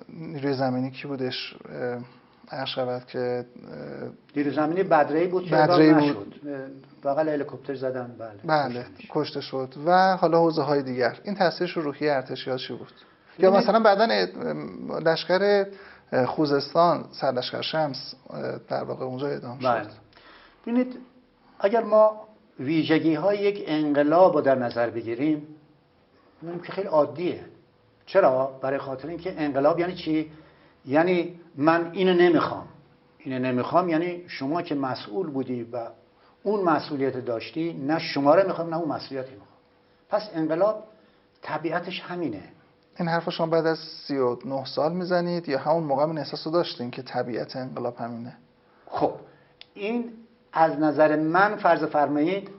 نیروی زمینی کی بودش عرض شود که نیروی زمینی بدرهی بود که بدرهی اعدام بود. نشد. بغل هلیکوپتر زدن. بله کشته شد. و حالا حوزه های دیگر. این تاثیرش رو روحیه ارتشیات چی بود؟ یا مثلا بعداً لشکر خوزستان، سرلشکر شمس در واقع اونجا اعدام شد. ببینید اگر ما ویژگی های یک انقلاب رو در نظر بگیریم می‌بینیم که خیلی عادیه. چرا؟ برای خاطر اینکه انقلاب یعنی چی؟ یعنی من اینو نمیخوام، یعنی شما که مسئول بودی و اون مسئولیت داشتی، نه شما رو میخوام نه اون مسئولیتی میخوام. پس انقلاب طبیعتش همینه. این حرف شما بعد از 39 سال میزنید یا همون موقع این احساس رو داشتین که طبیعت انقلاب همینه؟ خب این از نظر من فرض فرمایید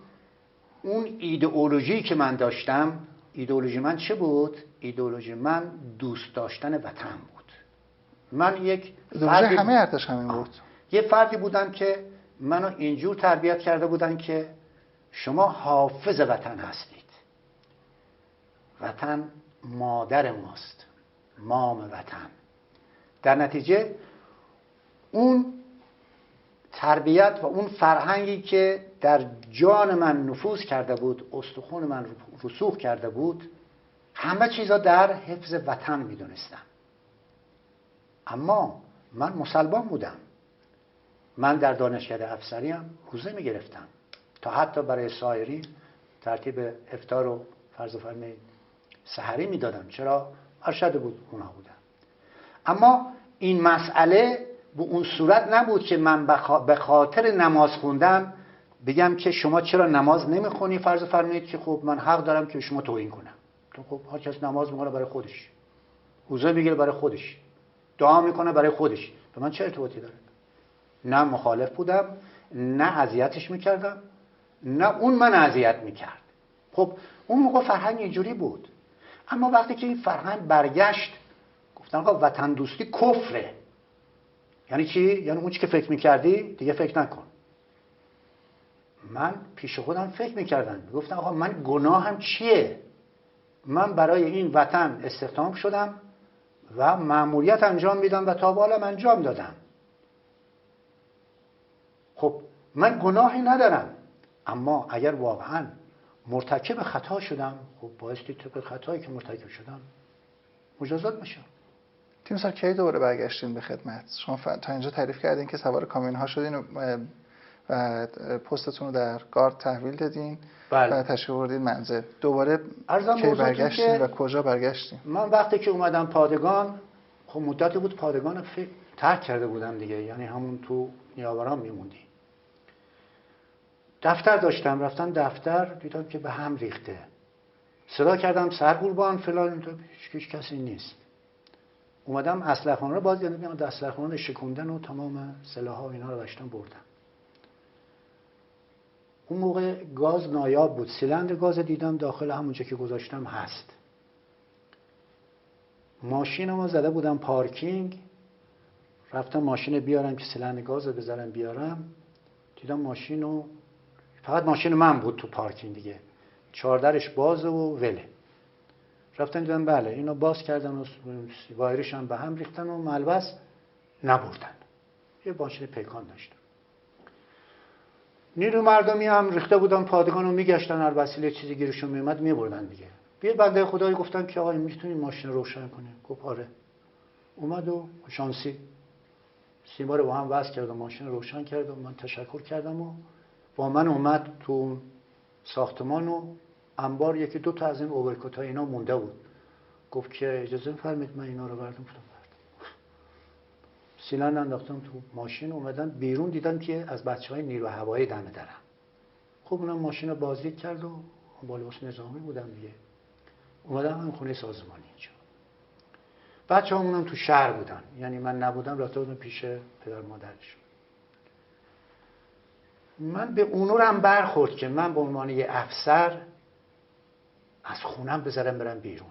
اون ایدئولوژی که من داشتم، ایدئولوژی من چه بود؟ ایدئولوژی من دوست داشتن وطن بود. من یک فردی همه ارتش همین بود. یه فردی بودم که منو اینجور تربیت کرده بودن که شما حافظ وطن هستید. وطن مادر ماست، مام وطن. در نتیجه اون تربیت و اون فرهنگی که در جان من نفوذ کرده بود، استخوان من رسوخ کرده بود، همه چیزا در حفظ وطن میدونستم. اما من مسلمان بودم. من در دانشکده افسری هم روزه میگرفتم تا حتی برای سایری ترتیب افطار و فرض فرمایید سحری میدادم. چرا؟ ارشد بود اونها بودم. اما این مسئله به اون صورت نبود که من به خاطر نماز خوندم بگم که شما چرا نماز نمیخونی، فرض فرمایید که خب من حق دارم که شما توهین کنم. تو خب هر کس نماز میخونه برای خودش، روزه میگیره برای خودش. دعا میکنه برای خودش. به من چه ارتباطی داره؟ نه مخالف بودم، نه اذیتش میکردم، نه اون من اذیت میکرد. خب اون موقع فرهنگ اینجوری بود. اما وقتی که این فرهنگ برگشت، گفتن آقا وطن دوستی کفره. یعنی چی؟ یعنی اون چی که فکر میکردی دیگه فکر نکن. من پیش خودم فکر میکردم، گفتم آقا من گناهم چیه؟ من برای این وطن استخدام شدم و مأموریت انجام میدم و تا به حالم انجام دادم. خب من گناهی ندارم، اما اگر واقعا مرتکب خطا شدم، خب بایستی طبق خطایی که مرتکب شدم مجازات بشم. تیمسار کی دوباره برگشتین به خدمت؟ شما تا اینجا تعریف کردین که سوار کامیون ها شدین و پستتون رو در گارد تحویل دادین و تشریف بردین منزل. دوباره کی برگشتین و کجا برگشتین؟ من وقتی که اومدم پادگان، خب مدتی بود پادگان ترک کرده بودم دیگه، یعنی همون تو نیاوران میموندی. دفتر داشتم، رفتم دفتر دیدم که به هم ریخته. صدا کردم سرقربان فلان، هیچ کسی نیست. اومدم اسلحه‌خانه رو باز دیدم، اسلحه‌خانه رو شکوندن و تمام سلاح‌ها و اینا رو داشتن بردن. اون موقع گاز نایاب بود، سیلندر گاز دیدم داخل همونجا که گذاشتم هست. ماشینمو زده بودم پارکینگ، رفتم ماشین بیارم که سیلندر گاز رو بذارم بیارم، دیدم ماشینو فقط ماشین من بود تو پارکینگ دیگه، 4 درش بازه و وله. رفتم دیدم بله اینو باز کردن و وایرش هم به هم ریختن و ملبس نبردن. یه ماشین پیکان داشتم. نیرو مردمی هم ریخته بودن پادگان رو میگشتن، هر وسیله چیزی گیرشون میومد میبردن دیگه. یه بنده خدایی گفتن که آقا میتونی ماشین روشن کنی؟ گفت آره. اومد و شانسی سیما رو با هم وصل کرد و ماشین روشن کرد و من تشکر کردم و با من اومد تو ساختمان و انبار 1-2 تا از این اوورکوت‌ها اینا مونده بود. گفت که اجازه بفرمایید من اینا رو بردم. سیلندر انداختم تو ماشین، اومدم بیرون دیدم که از بچه‌های نیرو هوایی دم درم. خب اونم ماشین رو بازدید کرد و با لباس نظامی بودم دیگه. اومدم هم خونه سازمانی اینجا. بچه‌هامونم تو شهر بودن، یعنی من نبودم، رفته بودم پیش پدر مادرشون. من به اونورم برخورد که من به عنوان یه افسر از خونم بذارم برم بیرون.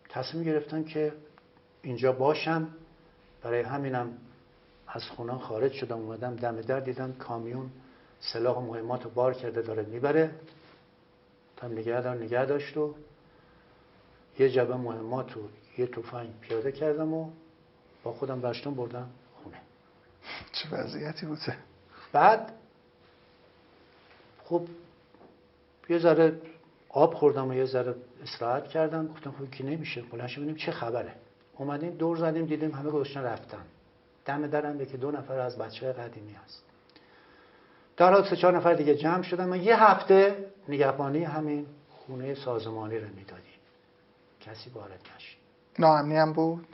تصمیم گرفتم که اینجا باشم، برای همینم از خونه خارج شدم، اومدم دم در دیدم کامیون سلاح و مهمات رو بار کرده داره میبره. تام نگه داشت و یه جبه مهمات و یه تفنگ پیاده کردم و با خودم برشتم بردم خونه. چه وضعیتی بوده؟ بعد خب یه ذره آب خوردم و یه ذره استراحت کردم، گفتم خب که نمیشه، بلند شو ببینیم چه خبره. اومدیم دور زدیم دیدیم همه گذاشتن رفتن. دم درم که 2 نفر از بچه‌های قدیمی هست. در حال 3-4 نفر دیگه جمع شدن. ما یه هفته نگهبانی همین خونه سازمانی رو میدادیم، کسی وارد نشد. ناامنی هم بود؟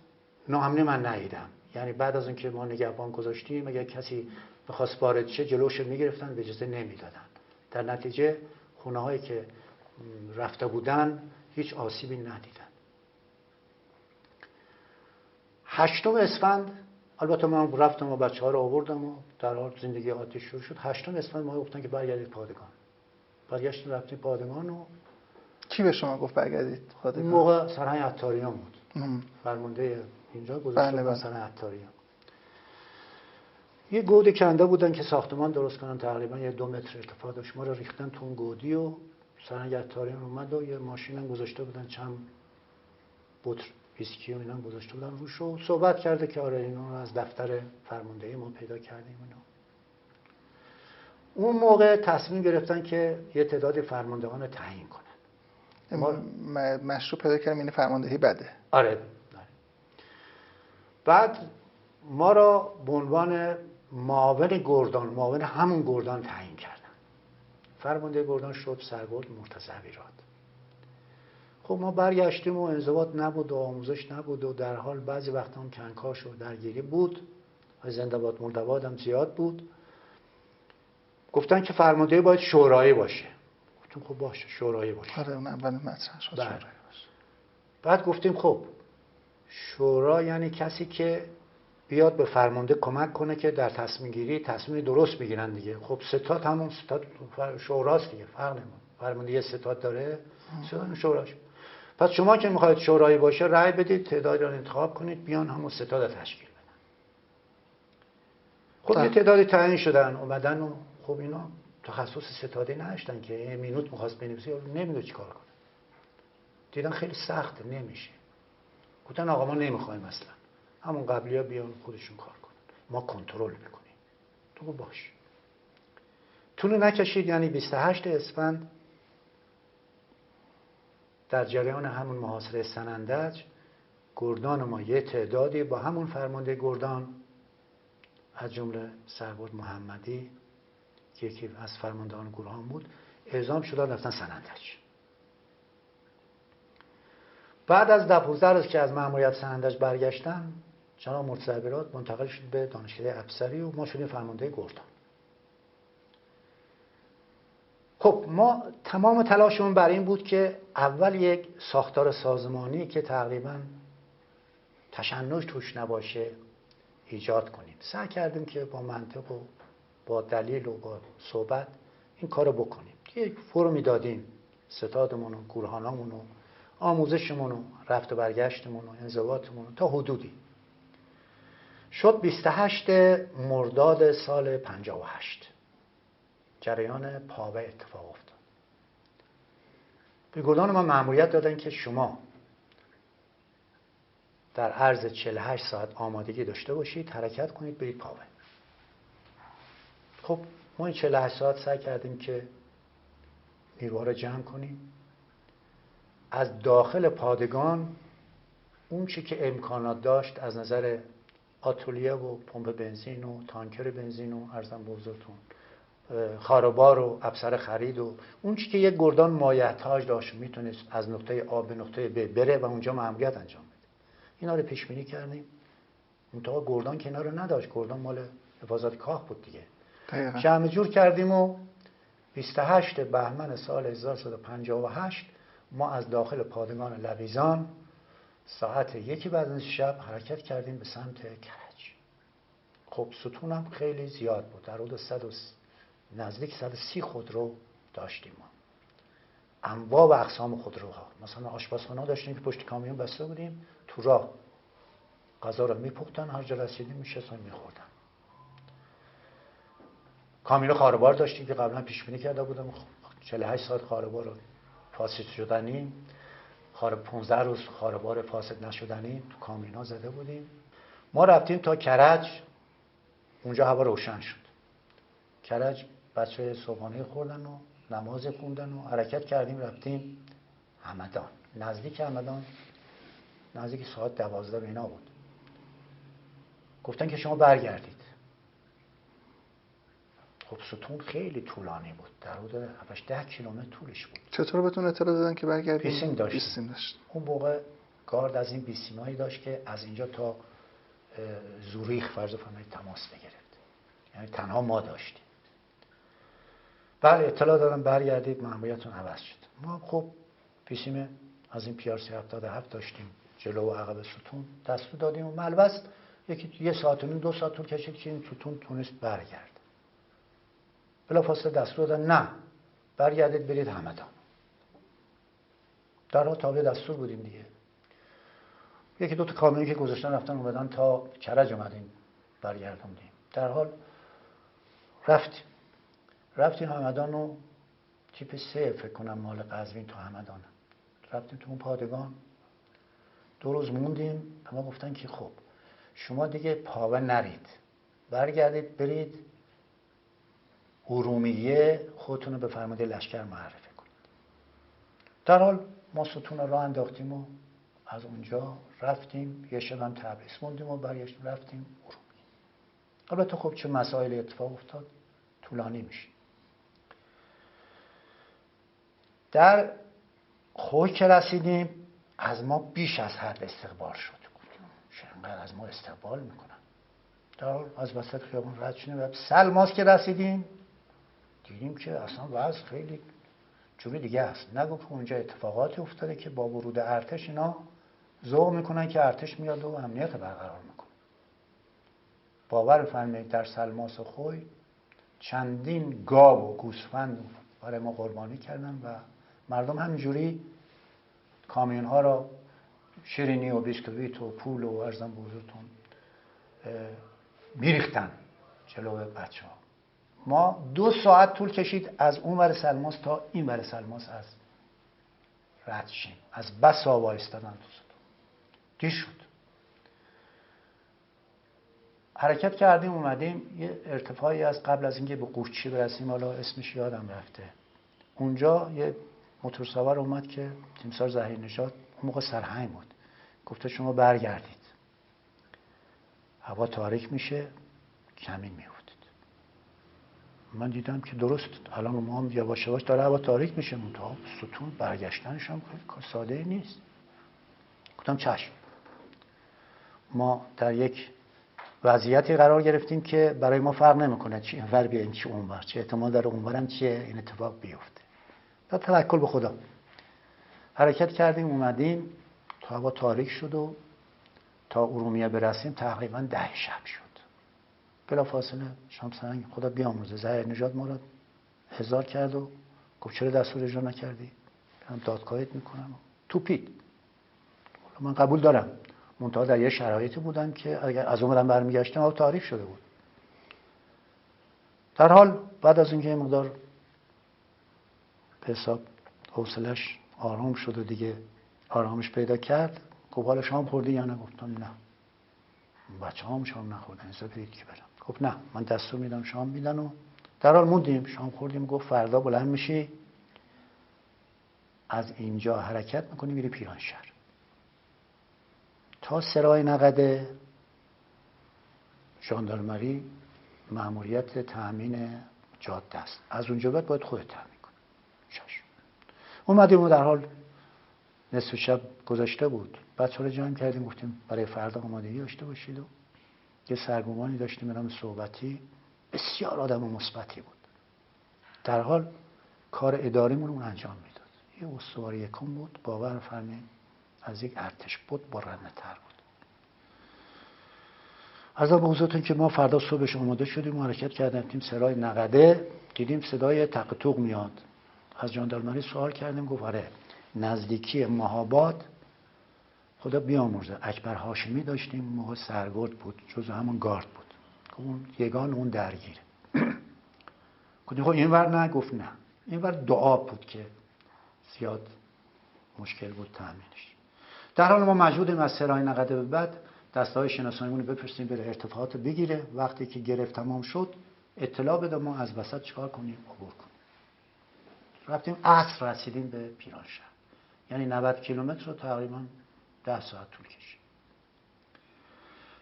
ناامنی من ندیدم، یعنی بعد از اینکه ما نگهبان گذاشتیم اگه کسی بخواست وارد شه جلوش میگرفتن، اجازه نمیدادن. در نتیجه خونه‌هایی که رفته بودن هیچ آسیبی ندیدن. 8 اسفند البته من رفتم و بچه‌ها رو آوردم و در حال زندگی عادی شروع شد. 8 اسفند ما گفتن که برگردید پادگان. برگشتیم رفتیم پادگان و کی به شما گفت برگردید پادگان؟ اون موقع سرهنگ عطاریان بود. فرمانده اینجا گذاشته بود سرهنگ عطاریان. یه گود کنده بودن که ساختمان درست کنن، تقریبا یه 2 متر ارتفاع داشت. ما رو ریختن تو اون گودی و سرهنگ عطاریان اومد و یه ماشین هم گذاشته بودن، چند بطر ویسکی و اینا گذاشته بودن روش و صحبت کرده که آره اینو از دفتر فرماندهی ما پیدا کردیم. اون موقع تصمیم گرفتن که یه تعداد فرماندهان رو تعیین کنن. مشروع پیدا کردیم این فرماندهی بده. آره. بعد ما را به عنوان معاون گردان، معاون همون گردان تعیین کردن. فرمانده گردان شد سرگرد مرتضی ویراد. خب ما برگشتیم و انضباط نبود و آموزش نبود و در حال بعضی وقتا هم کنکاش و درگیری بود و زنده باد مرده باد هم زیاد بود. گفتن که فرمانده باید شورایی باشه. گفتم خب باشه شورایی باشه. آره اون اول مطرح شد شورایی باشه. بعد گفتیم خب شورا یعنی کسی که بیاد به فرمانده کمک کنه که در تصمیم گیری تصمیم درست بگیرن دیگه. خب ستاد همون ستاد شوراست دیگه، فرق نمیکنه. فرمانده یه ستاد داره، ستاد شوراش. پس شما که میخواید شورایی باشه رأی بدید، تعدادی رو انتخاب کنید، بیان همون ستاد تشکیل بدن. خب یه تعدادی تعیین شدن اومدن و خب اینا تخصص ستادی نداشتن که یه مینوت می‌خواست بنویسه نمیدونه چیکار کنه. دیدن خیلی سخته نمیشه. گفتن آقا ما نمیخوایم اصلا. همون قبلی‌ها بیان خودشون کار کنن. ما کنترل میکنیم. تو باش. طول نکشید، یعنی 28 اسفند در جریان همون محاصره سنندج گردان ما یه تعدادی با همون فرمانده گردان از جمله سربرد محمدی که یکی از فرماندهان گروهان بود اعزام شدن رفتن سنندج. بعد از 12 روز که از مأموریت سنندج برگشتن جناب مرتضی بیراد منتقل شد به دانشکده افسری و ما شدیم فرمانده گردان. خب ما تمام تلاشمون بر این بود که اول یک ساختار سازمانی که تقریبا تشنج توش نباشه ایجاد کنیم. سعی کردیم که با منطق و با دلیل و با صحبت این کارو بکنیم. یک فرمی دادیم ستادمون و گروهانامون و آموزشمون و رفت و برگشتمون و انضباطمون تا حدودی. شد 28 مرداد سال 58 جریان پاوه اتفاق افتاد. به گردان ما مأموریت دادن که شما در عرض 48 ساعت آمادگی داشته باشید، حرکت کنید برید پاوه. خب ما این 48 ساعت سعی کردیم که نیروها رو جمع کنیم. از داخل پادگان اون چی که امکانات داشت از نظر آتلیه و پمپ بنزین و تانکر بنزین و ارزم به حضورتون خاروبار و افسر خرید و اون چی که یک گردان مایحتاج داشت میتونست از نقطه آ به نقطه ب بره و اونجا مأموریت انجام بده. اینا رو پیش بینی کردیم. منتها گردان که اینا رو نداشت. گردان مال حفاظت کاخ بود دیگه. جمع جور کردیم و 28 بهمن سال 1358 ما از داخل پادگان لویزان ساعت 1 بعد از شب حرکت کردیم به سمت کرج. خب ستونم خیلی زیاد بود. در حدود نزدیک 130 خودرو داشتیم ما. انواع و اقسام خودروها. مثلا آشپزخانه داشتیم که پشت کامیون بسته بودیم، تو راه غذا رو میپختن، هر جا رسیدیم میشستن میخوردن. کامیون خاروبار داشتیم که قبلا پیش بینی کرده بودم 48 ساعت خاروبار رو فاسد شدنی، 15 روز خاروبار فاسد نشدنی تو کامیونا زده بودیم. ما رفتیم تا کرج، اونجا هوا روشن شد. کرج بچه صبحانه خوردن و نماز خوندن و حرکت کردیم رفتیم همدان. نزدیک همدان نزدیک ساعت 12 به اینا بود. گفتن که شما برگردید. خب ستون خیلی طولانی بود. در حدود 7-10 کیلومتر طولش بود. چطور بهتون اطلاع دادن که برگردید؟ بیسیم داشت. بیسیم داشت. اون موقع گارد از این بیسیمایی داشت که از اینجا تا زوریخ فرض فرمایید تماس بگرفت. یعنی تنها ما داشتیم. بله اطلاع دادم برگردید، مأموریتتون عوض شد. ما خب بیسیم از این PR 377 داشتیم جلو و عقب ستون، دستور دادیم و ملبس یه ساعت و نیم 2 ساعت طول کشید که این ستون تونست برگرد. بلافاصله دستور دادن نه برگردید برید همدان. در حال تابع دستور بودیم دیگه. 1-2 تا کامیونی که گذاشتن رفتن اومدن تا کرج اومدیم برگردوندیم. در حال رفتیم همدان و تیپ 3 فکر کنم مال قزوین تو همدان. رفتیم تو اون پادگان 2 روز موندیم. اما گفتن که خب شما دیگه پاوه نرید، برگردید برید ارومیه، خودتون رو به فرمانده لشکر معرفی کنید. در حال ما ستون راه انداختیم و از اونجا رفتیم یه شب هم تبریز موندیم و برگشتیم رفتیم ارومیه. البته خب چه مسائل اتفاق افتاد طولانی میشه. در خوی که رسیدیم از ما بیش از حد استقبال شد. چقدر از ما استقبال میکنن. در حال از وسط خیابون رد شدیم و سلماس که رسیدیم دیدیم که اصلا وضع خیلی جوری دیگه است. نگو که اونجا اتفاقاتی افتاده که با ورود ارتش اینا ذوق میکنن که ارتش میاد و امنیت برقرار میکنه. باور بفرمایید در سلماس و خوی چندین گاو و گوسفند برای ما قربانی کردن و مردم همینجوری کامیون ها را شیرینی و بیسکویت و پول و ارزم به حضورتون میریختن جلو بچه ها. ما 2 ساعت طول کشید از اون ور سلماس تا این ور سلماس از رد شیم، از بسا وایستادن تو ستون. دیر شد. حرکت کردیم اومدیم یه ارتفاعی از قبل از اینکه به قوچی برسیم، حالا اسمش یادم رفته، اونجا یه موتورسوار اومد که تیمسار ظهیرنژاد اون موقع سرهنگ بود، گفته شما برگردید، هوا تاریک میشه، کمین میافتید. من دیدم که درست الان ما هم یواش یواش داره هوا تاریک میشه، منتها ستون برگشتنش هم کار ساده نیست. گفتم چشم. ما در یک وضعیتی قرار گرفتیم که برای ما فرق نمیکنه چی اینور بیایم چی اونور، چه احتمال داره اونورم چیه این اتفاق بیفته. تا توکل به خدا. حرکت کردیم اومدیم تا هوا تاریک شد و تا ارومیه برسیم تقریبا 10 شب شد. بلافاصله شام سرهنگ خدا بیامرزه ظهیرنژاد ما رو احضار کرد و گفت چرا دستور اجرا نکردی؟ من دادگاهیت میکنم. توپید. من قبول دارم. منتها در یه شرایطی بودم که اگر از اونورم برمیگشتم هوا تاریک شده بود. در حال بعد از اینکه یه مقدار به حساب حوصله‌اش آرام شد و دیگه آرامش پیدا کرد، گفت حالا شام خوردی یا نه؟ گفتم نه. بچه‌هام شام نخوردن، اجازه بدید که برم. گفت نه من دستور میدم شام میدن. و در حال موندیم شام خوردیم. گفت فردا بلند میشی از اینجا حرکت میکنی میری پیرانشهر تا سرای نقده. ژاندارمری مأموریت تأمین جاده است، از اونجا بعد باید خودت تأمین کنی. شش اومدیم و در حال نصف شب گذشته بود، بچه‌ها رو جمع کردیم گفتیم برای فردا آمادگی داشته باشید. و یه سرگمانی داشتیم به نام صحبتی، بسیار آدم مثبتی بود. در حال کار اداریمون رو انجام میداد. یه استوار یکم بود، باور فرمایید از یک ارتش بود برنده تر بود. از به حضورتون که ما فردا صبحش آماده شدیم و حرکت کردیم سرای نقده. دیدیم صدای تق توق میاد. از ژاندارمری سوال کردیم، گفت آره نزدیکی مهاباد خدا بیامرزه اکبر هاشمی داشتیم، موقع سرگرد بود، جزو همون گارد بود. اون یگان اون درگیره. گفتیم خب اینور نه؟ گفت نه اینور دعا بود که زیاد مشکل بود تأمینش. در حال ما مجبوریم از سرای نقده به بعد دسته‌های شناساییمون رو بفرستیم بره ارتفاعات بگیره. وقتی که گرفت تمام شد اطلاع بده ما از وسط چیکار کنیم، عبور کنیم. رفتیم عصر رسیدیم به پیرانشهر، یعنی 90 کیلومتر رو تقریبا 10 ساعت طول کشید.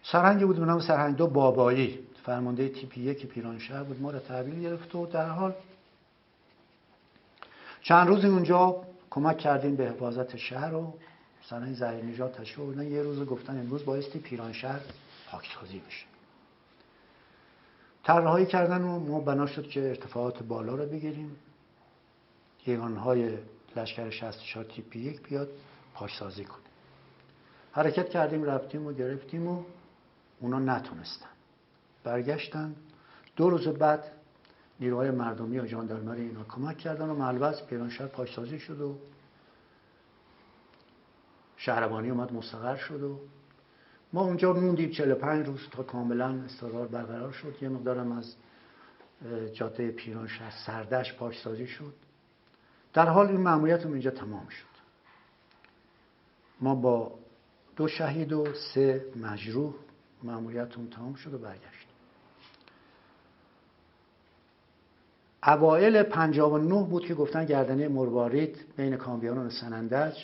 سرهنگی بود به نام سرهنگ دو بابایی، فرمانده تیپ 1 پیرانشهر بود، ما رو تحویل گرفت و در حال چند روزی اونجا کمک کردیم به حفاظت شهر و سرهنگ ظهیرنژاد تشریف آوردن. یه روز گفتن امروز بایستی پیرانشهر پاکسازی بشه. طرح‌هایی کردن و ما بنا شد که ارتفاعات بالا رو بگیریم، یگان‌های لشکر 64 تیپ 1 بیاد پاکسازی کنه. حرکت کردیم رفتیم و گرفتیم و اونا نتونستن، برگشتن. 2 روز بعد نیروهای مردمی و ژاندارمری اینا کمک کردن و ملوث پیرانشهر پاکسازی شد و شهربانی اومد مستقر شد و ما اونجا موندیم 45 روز تا کاملا استقرار برقرار شد. یه مقدارم از جاده پیرانشهر سردش پاکسازی شد. در حال این مأموریتمون اینجا تمام شد. ما با 2 شهید و 3 مجروح مأموریتمون تمام شد و برگشت. اوایل 59 بود که گفتن گردنه مروارید بین کامبیان و سنندج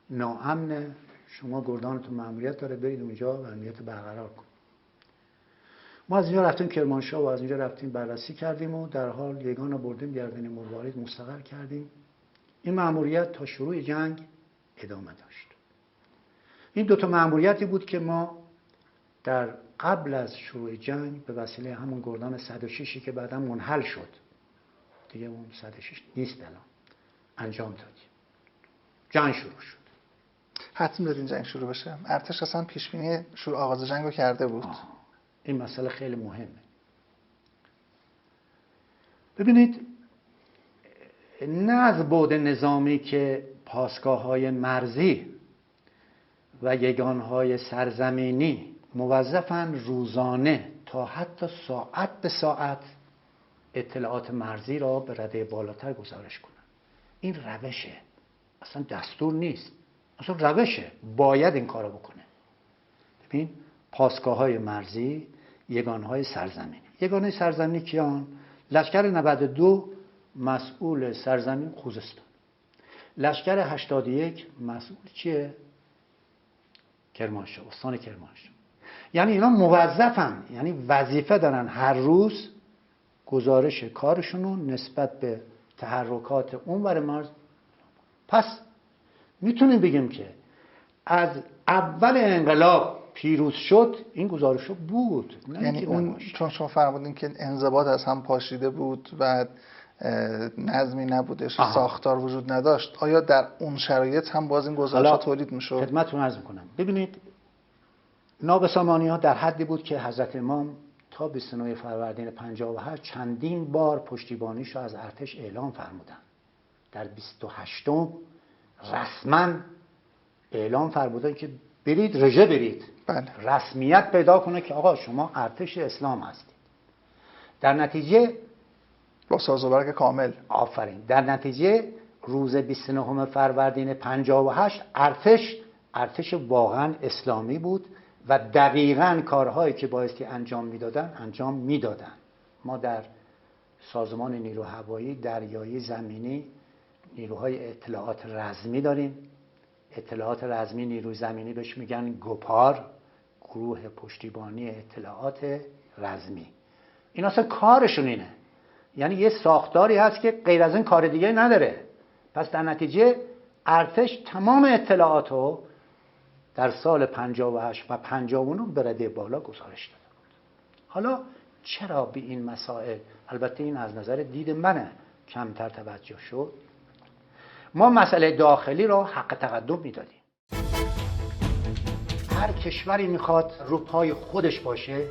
ناامنه، شما گردانتون مأموریت داره برید اونجا و امنیت برقرار کن. ما از اینجا رفتیم کرمانشاه و از اینجا رفتیم بررسی کردیم و در حال یگان رو بردیم گردنه مروارید مستقر کردیم. این مأموریت تا شروع جنگ ادامه داشت. این 2 تا مأموریتی بود که ما در قبل از شروع جنگ به وسیله همون گردان 106 که بعدا منحل شد، دیگه اون 106 نیست الان، انجام دادیم. جنگ شروع شد. حتم دارین جنگ شروع بشه. ارتش اصلا پیش بینی شروع آغاز جنگ رو کرده بود. این مسئله خیلی مهمه. ببینید، نه از بعد نظامی که پاسگاه‌های مرزی و یگانهای سرزمینی موظفن روزانه تا حتی ساعت به ساعت اطلاعات مرزی را به رده بالاتر گزارش کنن. این روشه، اصلا دستور نیست، اصلا روشه، باید این کارو بکنه. ببین، پاسگاه‌های مرزی، یگانهای سرزمینی. یگانه سرزمینی کیان؟ لشکر 92 مسئول سرزمین خوزستان، لشکر 81 مسئول چیه؟ کرمانشاه، استان کرمانشاه. یعنی اینا موظفن، یعنی وظیفه دارن هر روز گزارش کارشون رو نسبت به تحرکات اونور مرز. پس میتونیم بگیم که از اول انقلاب پیروز شد این گزارش بود. یعنی اون چون شما فرمودین که انضباط از هم پاشیده بود و نظمی نبودش، ساختار وجود نداشت، آیا در اون شرایط هم باز این گزارش‌ها تولید میشد؟ خدمتتون عرض می‌کنم. ببینید، نابسامانی‌ها در حدی بود که حضرت امام تا 29 فروردین 58 چندین بار پشتیبانیش را از ارتش اعلام فرمودند. در 28م رسما اعلام فرمودن که برید رژه برید. بله. رسمیت پیدا کنه که آقا شما ارتش اسلام هستید. در نتیجه با سازوبرگ کامل. آفرین. در نتیجه روز 29 فروردین 58 ارتش واقعا اسلامی بود و دقیقاً کارهایی که بایستی انجام میدادن. ما در سازمان نیرو هوایی، دریایی، زمینی نیروهای اطلاعات رزمی داریم. اطلاعات رزمی، نیروی زمینی بهش میگن گوپار، گروه پشتیبانی اطلاعات رزمی. این اصلا کارشون اینه، یعنی یه ساختاری هست که غیر از این کار دیگه نداره. پس در نتیجه ارتش تمام اطلاعات رو در سال 58 و 59 به رده بالا گزارش داده بود. حالا چرا به این مسائل، البته این از نظر دید منه، کمتر توجه شد؟ ما مسئله داخلی را حق تقدم میدادیم. هر کشوری میخواد رو پای خودش باشه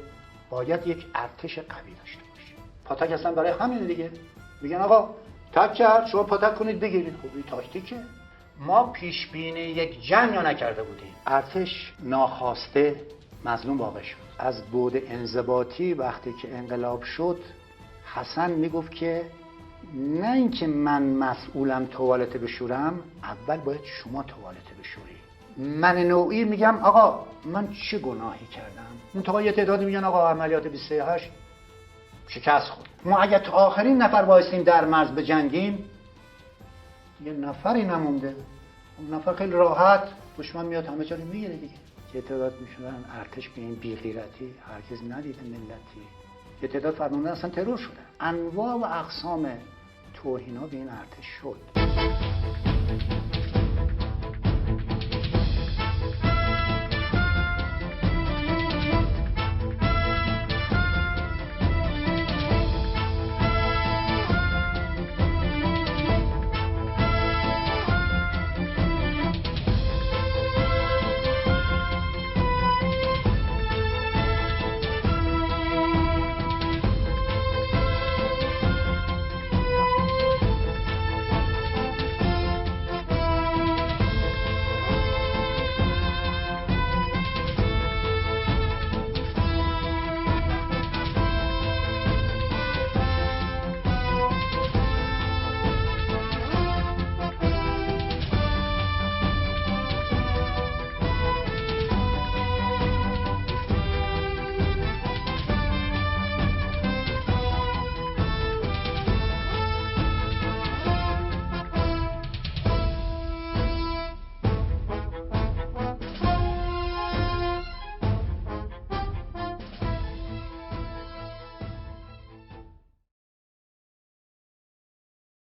باید یک ارتش قوی داشته باشه. پاتک اصلا برای همین دیگه. میگن آقا تک کرد، شما پاتک کنید بگیرید. خب این تاکتیکه. ما پیش بینی یک جنگ نکرده بودیم. ارتش ناخواسته مظلوم واقع شد. از بعد انضباطی وقتی که انقلاب شد، حسن میگفت که نه اینکه من مسئولم توالت بشورم، اول باید شما توالت بشوری. من نوعی میگم آقا من چه گناهی کردم؟ منتها یه تعدادی میگن آقا عملیات 28 شکست خورد. ما اگه تا آخرین نفر وایسیم در مرز بجنگیم، یه نفری نمونده، اون نفر خیلی راحت دشمن میاد همه جا رو میگیره دیگه. یه تعداد میشونن ارتش به این بی‌غیرتی هرگز ندیده ملتی. یه تعداد فرمودن اصلا ترور شدن. انواع و اقسام توهینا به این ارتش شد.